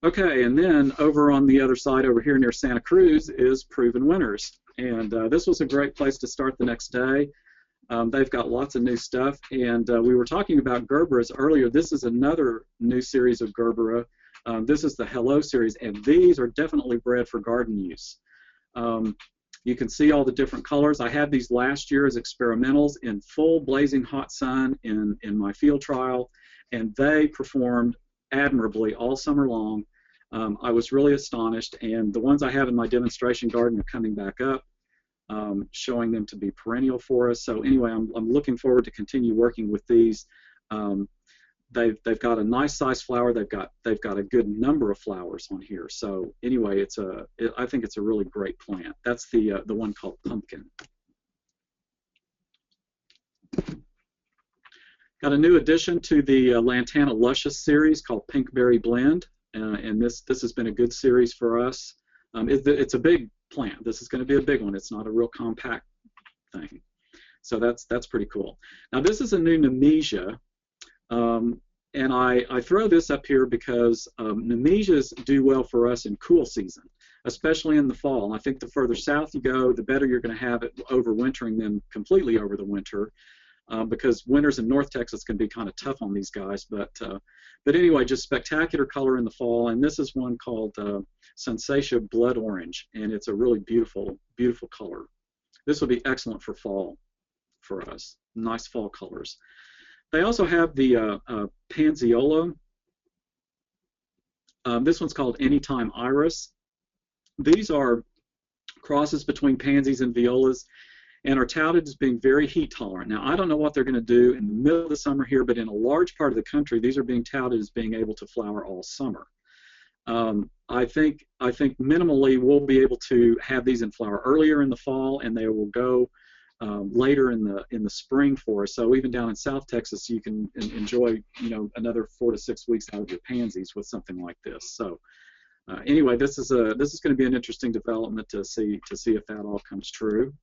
Okay, and then over on the other side, over here near Santa Cruz, is Proven Winners. And this was a great place to start the next day. They've got lots of new stuff. And we were talking about gerberas earlier. This is another new series of gerbera. This is the Hello series, and these are definitely bred for garden use. You can see all the different colors. I had these last year as experimentals in full blazing hot sun in my field trial, and they performed admirably all summer long. I was really astonished, and the ones I have in my demonstration garden are coming back up, showing them to be perennial for us. So anyway, I'm looking forward to continue working with these. They've got a nice size flower. They've got a good number of flowers on here. So anyway, I think it's a really great plant. That's the one called Pumpkin. Got a new addition to the Lantana Luscious series called Pinkberry Blend, and this has been a good series for us. It's a big plant. This is going to be a big one. It's not a real compact thing, so that's pretty cool. Now this is a new Nemesia, and I throw this up here because Nemesias do well for us in cool season, especially in the fall. And I think the further south you go, the better you're going to have it overwintering them completely over the winter. because winters in North Texas can be kind of tough on these guys. But anyway, just spectacular color in the fall. And this is one called Sensatia Blood Orange, and it's a really beautiful, beautiful color. This will be excellent for fall for us. Nice fall colors. They also have the Panziola. This one's called Anytime Iris. These are crosses between pansies and violas, and are touted as being very heat tolerant. Now, I don't know what they're going to do in the middle of the summer here, but in a large part of the country, these are being touted as being able to flower all summer. I think minimally we'll be able to have these in flower earlier in the fall, and they will go later in the spring for us. So even down in South Texas, you can enjoy another 4 to 6 weeks out of your pansies with something like this. So anyway, this is going to be an interesting development to see if that all comes true.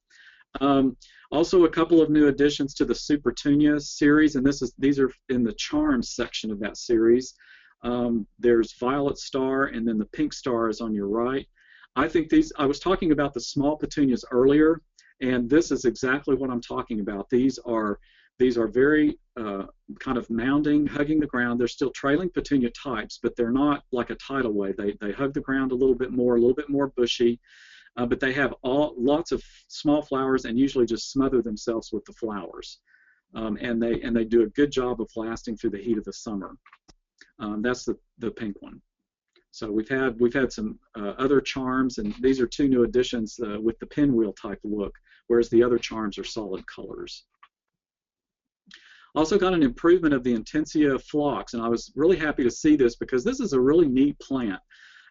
Also, a couple of new additions to the Supertunia series, and these are in the Charms section of that series. There's Violet Star, and then the Pink Star is on your right. I think I was talking about the small petunias earlier, and this is exactly what I'm talking about. These are very kind of mounding, hugging the ground. They're still trailing petunia types, but they're not like a tidal wave. They hug the ground a little bit more bushy. But they have lots of small flowers and usually just smother themselves with the flowers, and they do a good job of lasting through the heat of the summer. That's the pink one. So we've had some other Charms, and these are two new additions with the pinwheel type look, whereas the other Charms are solid colors. Also got an improvement of the Intensia phlox, and I was really happy to see this because this is a really neat plant.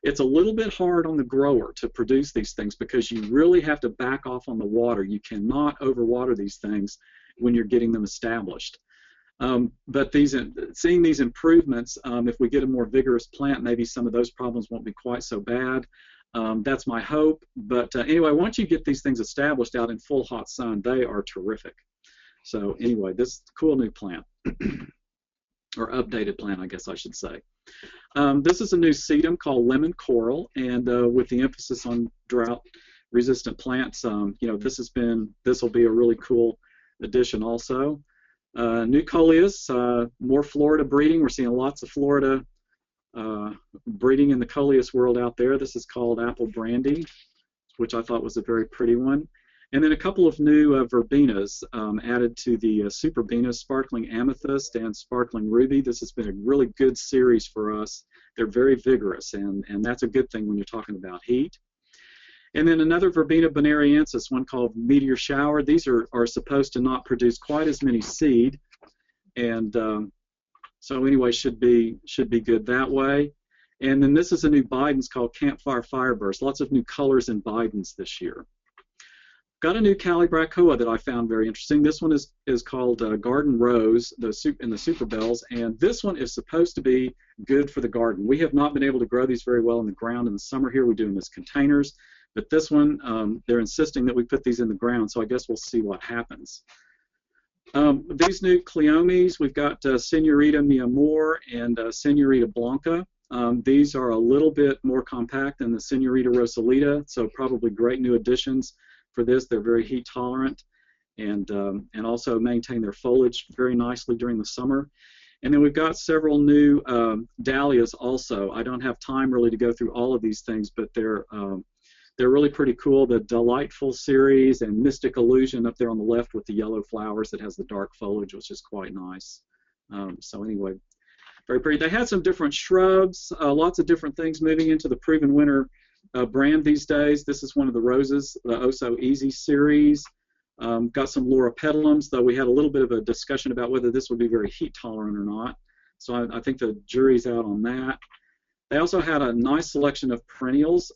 It's a little bit hard on the grower to produce these things because you really have to back off on the water. You cannot overwater these things when you're getting them established. But seeing these improvements, if we get a more vigorous plant, maybe some of those problems won't be quite so bad. That's my hope. But anyway, once you get these things established out in full hot sun, they are terrific. So anyway, this cool new plant, or updated plant, I guess I should say. This is a new sedum called Lemon Coral, and with the emphasis on drought-resistant plants, this will be a really cool addition also. New coleus, more Florida breeding. We're seeing lots of Florida breeding in the coleus world out there. This is called Apple Brandy, which I thought was a very pretty one. And then a couple of new verbenas added to the Superbena, Sparkling Amethyst and Sparkling Ruby. This has been a really good series for us. They're very vigorous, and that's a good thing when you're talking about heat. And then another verbena bonariensis, one called Meteor Shower. These are supposed to not produce quite as many seed, and so anyway, should be good that way. And then this is a new Bidens called Campfire Fireburst. Lots of new colors in Bidens this year. Got a new Calibrachoa that I found very interesting. This one is called Garden Rose in the Super Bells, and this one is supposed to be good for the garden. We have not been able to grow these very well in the ground in the summer here. We do them as containers, but this one, they're insisting that we put these in the ground, so I guess we'll see what happens. These new Cleomes, we've got Senorita Mi Amor and Senorita Blanca. These are a little bit more compact than the Senorita Rosalita, so probably great new additions for this. They're very heat tolerant and also maintain their foliage very nicely during the summer. And then we've got several new dahlias also. I don't have time really to go through all of these things, but they're really pretty cool. The Delightful series and Mystic Illusion up there on the left with the yellow flowers that has the dark foliage, which is quite nice. So anyway, very pretty. They had some different shrubs, lots of different things moving into the Proven Winter brand these days. This is one of the roses, the Oh So Easy series. Got some Loropetalums, though we had a little bit of a discussion about whether this would be very heat tolerant or not. So I think the jury's out on that. They also had a nice selection of perennials.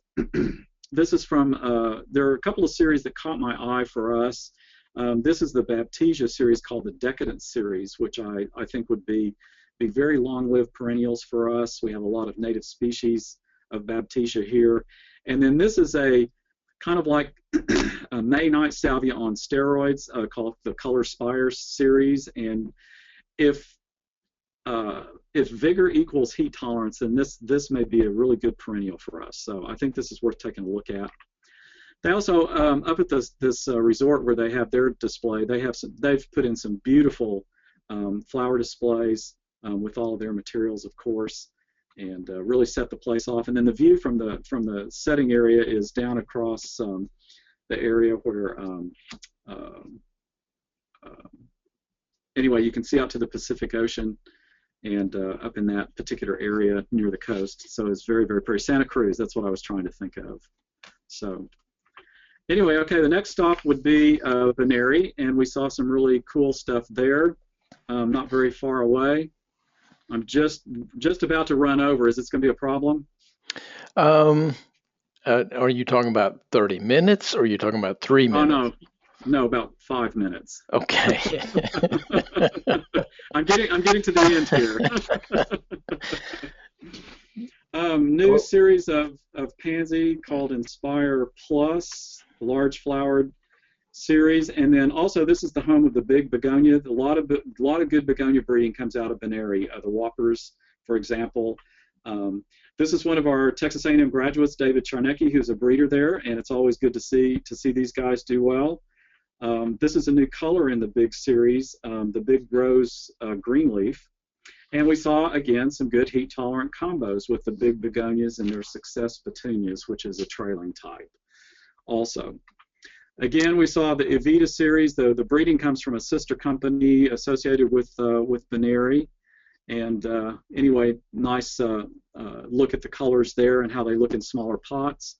This is from, there are a couple of series that caught my eye for us. This is the Baptisia series called the Decadent series, which I think would be very long-lived perennials for us. We have a lot of native species of Baptisia here. And then this is a kind of like a May Night Salvia on steroids called the Color Spire series. And if vigor equals heat tolerance, then this may be a really good perennial for us. So I think this is worth taking a look at. They also up at this resort where they have their display, they've put in some beautiful flower displays with all of their materials, of course, and really set the place off. And then the view from the setting area is down across the area where uh, anyway, you can see out to the Pacific Ocean and up in that particular area near the coast. So it's very, very pretty. Santa Cruz, that's what I was trying to think of. So anyway, okay, the next stop would be Benary, and we saw some really cool stuff there, not very far away. I'm just about to run over. Is this going to be a problem? Are you talking about 30 minutes or are you talking about 3 minutes? Oh, no, about 5 minutes. Okay. I'm getting to the end here. New series of pansy called Inspire Plus, large flowered series, and then also this is the home of the big begonia. A lot of good begonia breeding comes out of Benary. The Whoppers, for example. This is one of our Texas A&M graduates, David Charnecki, who's a breeder there, and it's always good to see these guys do well. This is a new color in the big series, the Big Rose Greenleaf. And we saw, again, some good heat-tolerant combos with the big begonias and their Success petunias, which is a trailing type also. Again, we saw the Evita series. The breeding comes from a sister company associated with Benary. And anyway, nice look at the colors there and how they look in smaller pots.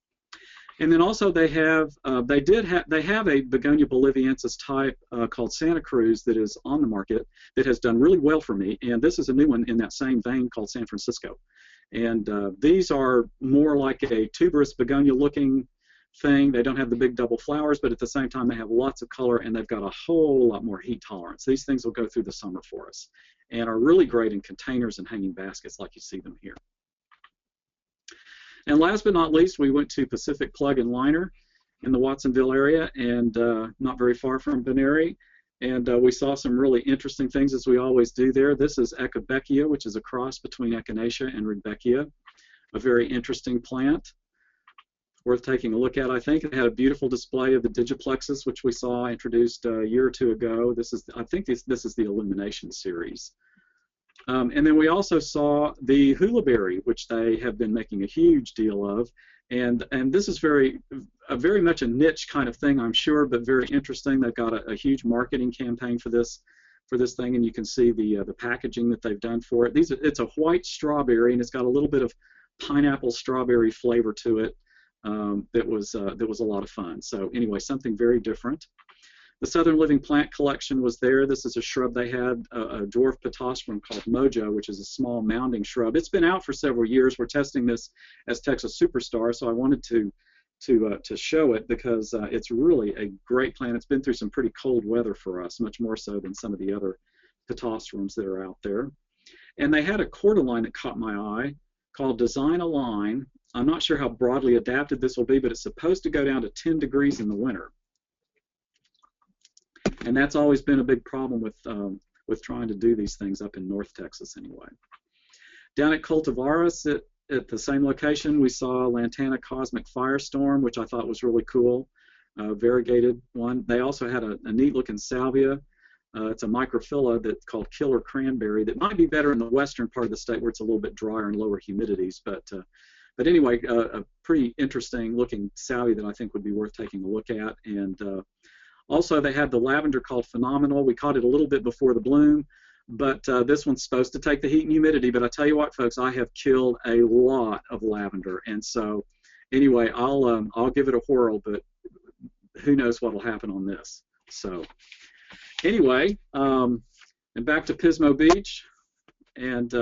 And then also they have a Begonia boliviensis type called Santa Cruz that is on the market that has done really well for me. And this is a new one in that same vein called San Francisco. And these are more like a tuberous begonia looking thing. They don't have the big double flowers, but at the same time they have lots of color and they've got a whole lot more heat tolerance. These things will go through the summer for us and are really great in containers and hanging baskets like you see them here. And last but not least, we went to Pacific Plug and Liner in the Watsonville area and not very far from Benary. And we saw some really interesting things as we always do there. This is Echinacea, which is a cross between Echinacea and Rudbeckia, a very interesting plant. Worth taking a look at, I think. It had a beautiful display of the Digiplexus, which we saw introduced a year or two ago. I think this is the Illumination series. And then we also saw the hula berry, which they have been making a huge deal of. And this is very much a niche kind of thing, I'm sure, but very interesting. They've got a huge marketing campaign for this thing, and you can see the packaging that they've done for it. It's a white strawberry, and it's got a little bit of pineapple strawberry flavor to it. That was a lot of fun. So anyway, something very different. The Southern Living Plant Collection was there. This is a shrub they had, a dwarf pittosporum called Mojo, which is a small mounding shrub. It's been out for several years. We're testing this as Texas Superstar, so I wanted to show it because it's really a great plant. It's been through some pretty cold weather for us, much more so than some of the other pittosporums that are out there. And they had a cordyline that caught my eye called Design a Line. I'm not sure how broadly adapted this will be, but it's supposed to go down to 10 degrees in the winter. And that's always been a big problem with trying to do these things up in North Texas anyway. Down at Cultivaris at the same location, we saw Lantana Cosmic Firestorm, which I thought was really cool, variegated one. They also had a neat looking salvia. It's a microphylla that's called Killer Cranberry that might be better in the western part of the state where it's a little bit drier and lower humidities. But anyway, a pretty interesting looking salvia that I think would be worth taking a look at. And also, they had the lavender called Phenomenal. We caught it a little bit before the bloom, but this one's supposed to take the heat and humidity. But I tell you what, folks, I have killed a lot of lavender, and so anyway, I'll give it a whirl, but who knows what will happen on this. So anyway, and back to Pismo Beach, and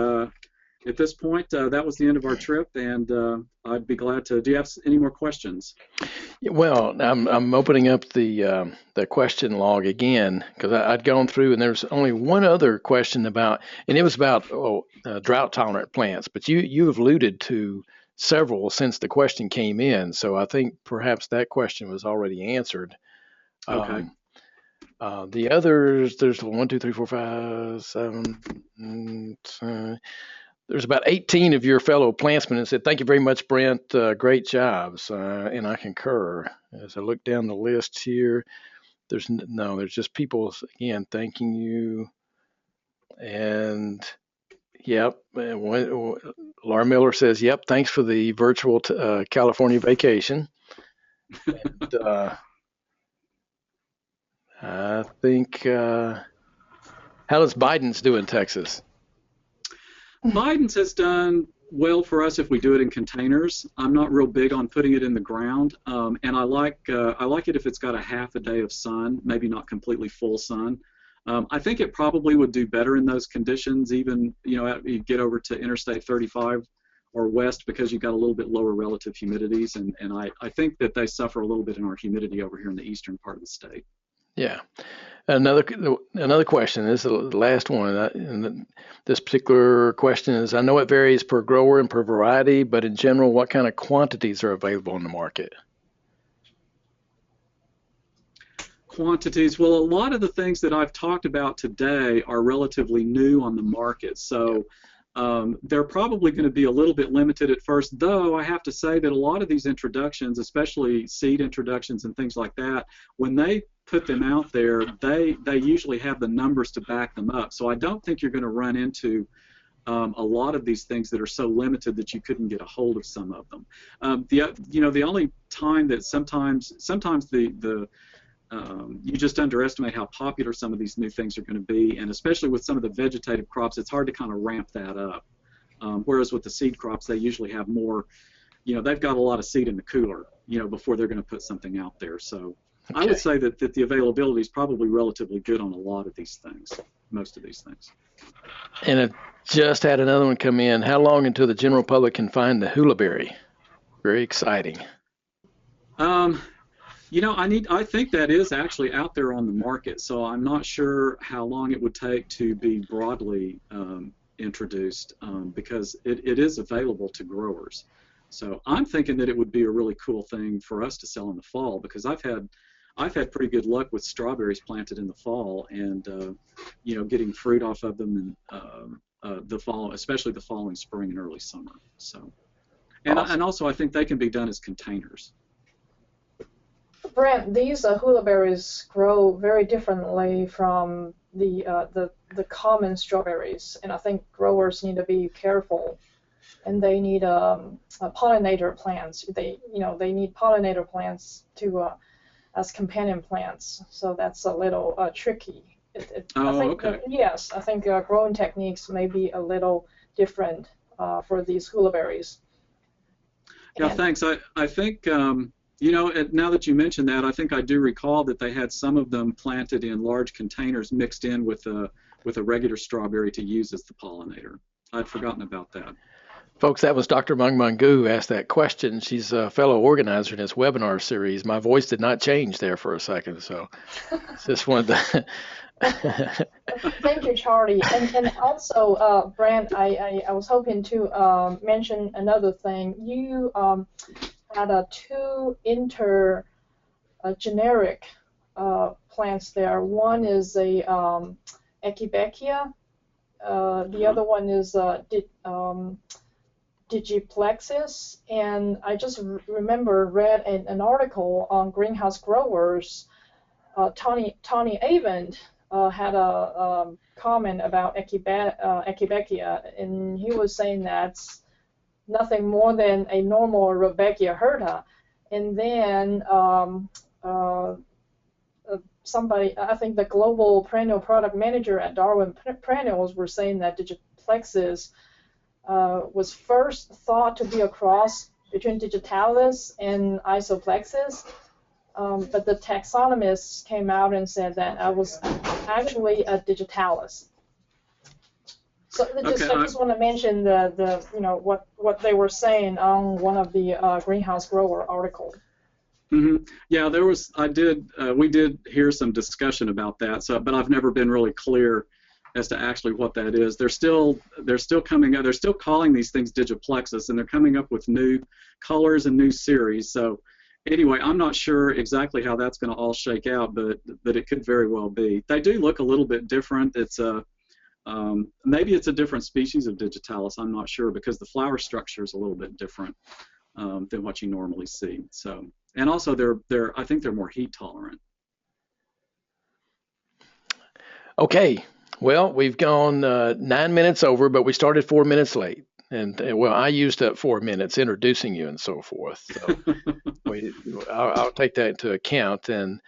at this point, that was the end of our trip, and I'd be glad to. Do you have any more questions? Well, I'm opening up the question log again because I'd gone through and there's only one other question about, and it was about drought tolerant plants. But you have alluded to several since the question came in, so I think perhaps that question was already answered. Okay. The others, there's 1, 2, 3, 4, 5, 7. there's about 18 of your fellow plantsmen that said, "Thank you very much, Brent. Great jobs," and I concur. As I look down the list here, there's just people again thanking you, and yep. Laura Miller says, "Yep, thanks for the virtual California vacation." And, I think, how does Biden's do in Texas? Biden's has done well for us if we do it in containers. I'm not real big on putting it in the ground, and I like it if it's got a half a day of sun, maybe not completely full sun. I think it probably would do better in those conditions, even you get over to Interstate 35 or west, because you've got a little bit lower relative humidities, and I think that they suffer a little bit in our humidity over here in the eastern part of the state. Yeah. Another question. This is the last one. And this particular question is, I know it varies per grower and per variety, but in general, what kind of quantities are available in the market? Quantities. Well, a lot of the things that I've talked about today are relatively new on the market, so they're probably going to be a little bit limited at first, though I have to say that a lot of these introductions, especially seed introductions and things like that, when they put them out there, they usually have the numbers to back them up. So I don't think you're going to run into a lot of these things that are so limited that you couldn't get a hold of some of them. The only time that sometimes you just underestimate how popular some of these new things are going to be, and especially with some of the vegetative crops, it's hard to kind of ramp that up. Whereas with the seed crops, they usually have more, they've got a lot of seed in the cooler, before they're going to put something out there. So okay. I would say that the availability is probably relatively good on a lot of these things, most of these things. And it just had another one come in. How long until the general public can find the hula berry? Very exciting. I think that is actually out there on the market, so I'm not sure how long it would take to be broadly introduced, because it is available to growers. So I'm thinking that it would be a really cool thing for us to sell in the fall, because I've had pretty good luck with strawberries planted in the fall, and getting fruit off of them in the fall, especially the fall and spring and early summer. So, and awesome. And also I think they can be done as containers. Brent, these hula berries grow very differently from the common strawberries, and I think growers need to be careful, and they need pollinator plants. They need pollinator plants to as companion plants, so that's a little tricky. Okay. Yes, I think growing techniques may be a little different for these hula berries. Yeah, thanks. I think. Now that you mention that, I think I do recall that they had some of them planted in large containers mixed in with a regular strawberry to use as the pollinator. I'd forgotten about that. Folks, that was Dr. Mung Mungu who asked that question. She's a fellow organizer in this webinar series. My voice did not change there for a second, so just wanted to... Thank you, Charlie. And also, Brent, I was hoping to mention another thing. You had two generic plants there. One is a Echibeckia. The other one is Digiplexis. And I just read an article on greenhouse growers. Tony Avent had a comment about Echibeckia, and he was saying that's nothing more than a normal Rudbeckia hirta. And then somebody, I think the global perennial product manager at Darwin Perennials, were saying that Digiplexis was first thought to be a cross between Digitalis and Isoplexis, but the taxonomists came out and said that I was actually a Digitalis. So I just want to mention what they were saying on one of the greenhouse grower articles. Mm-hmm. Yeah, we did hear some discussion about that. But I've never been really clear as to actually what that is. They're still coming up. They're still calling these things Digiplexis, and they're coming up with new colors and new series. So anyway, I'm not sure exactly how that's going to all shake out, but it could very well be. They do look a little bit different. It's Maybe it's a different species of digitalis, I'm not sure, because the flower structure is a little bit different than what you normally see. So, and also I think they're more heat tolerant. Okay, well, we've gone 9 minutes over, but we started 4 minutes late. And well, I used up 4 minutes introducing you and so forth. So I'll take that into account. And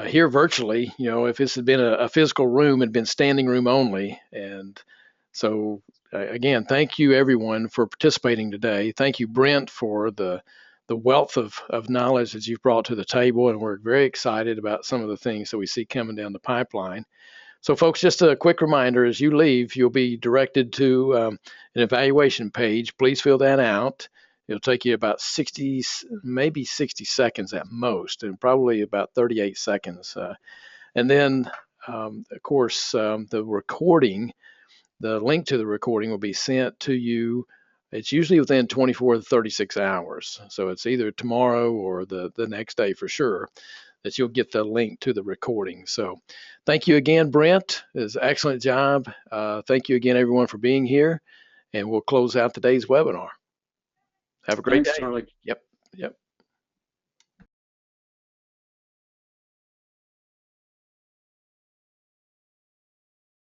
here virtually, if this had been a physical room, it had been standing room only. And so again, thank you everyone for participating today. Thank you, Brent, for the wealth of knowledge that you've brought to the table. And we're very excited about some of the things that we see coming down the pipeline. So folks, just a quick reminder, as you leave, you'll be directed to an evaluation page. Please fill that out. It'll take you about 60, maybe 60 seconds at most, and probably about 38 seconds. And then, of course, the recording, the link to the recording will be sent to you. It's usually within 24 to 36 hours. So it's either tomorrow or the next day for sure that you'll get the link to the recording. So thank you again, Brent. It was an excellent job. Thank you again, everyone, for being here. And we'll close out today's webinar. Have a great day. Thanks, Charlie. Yep.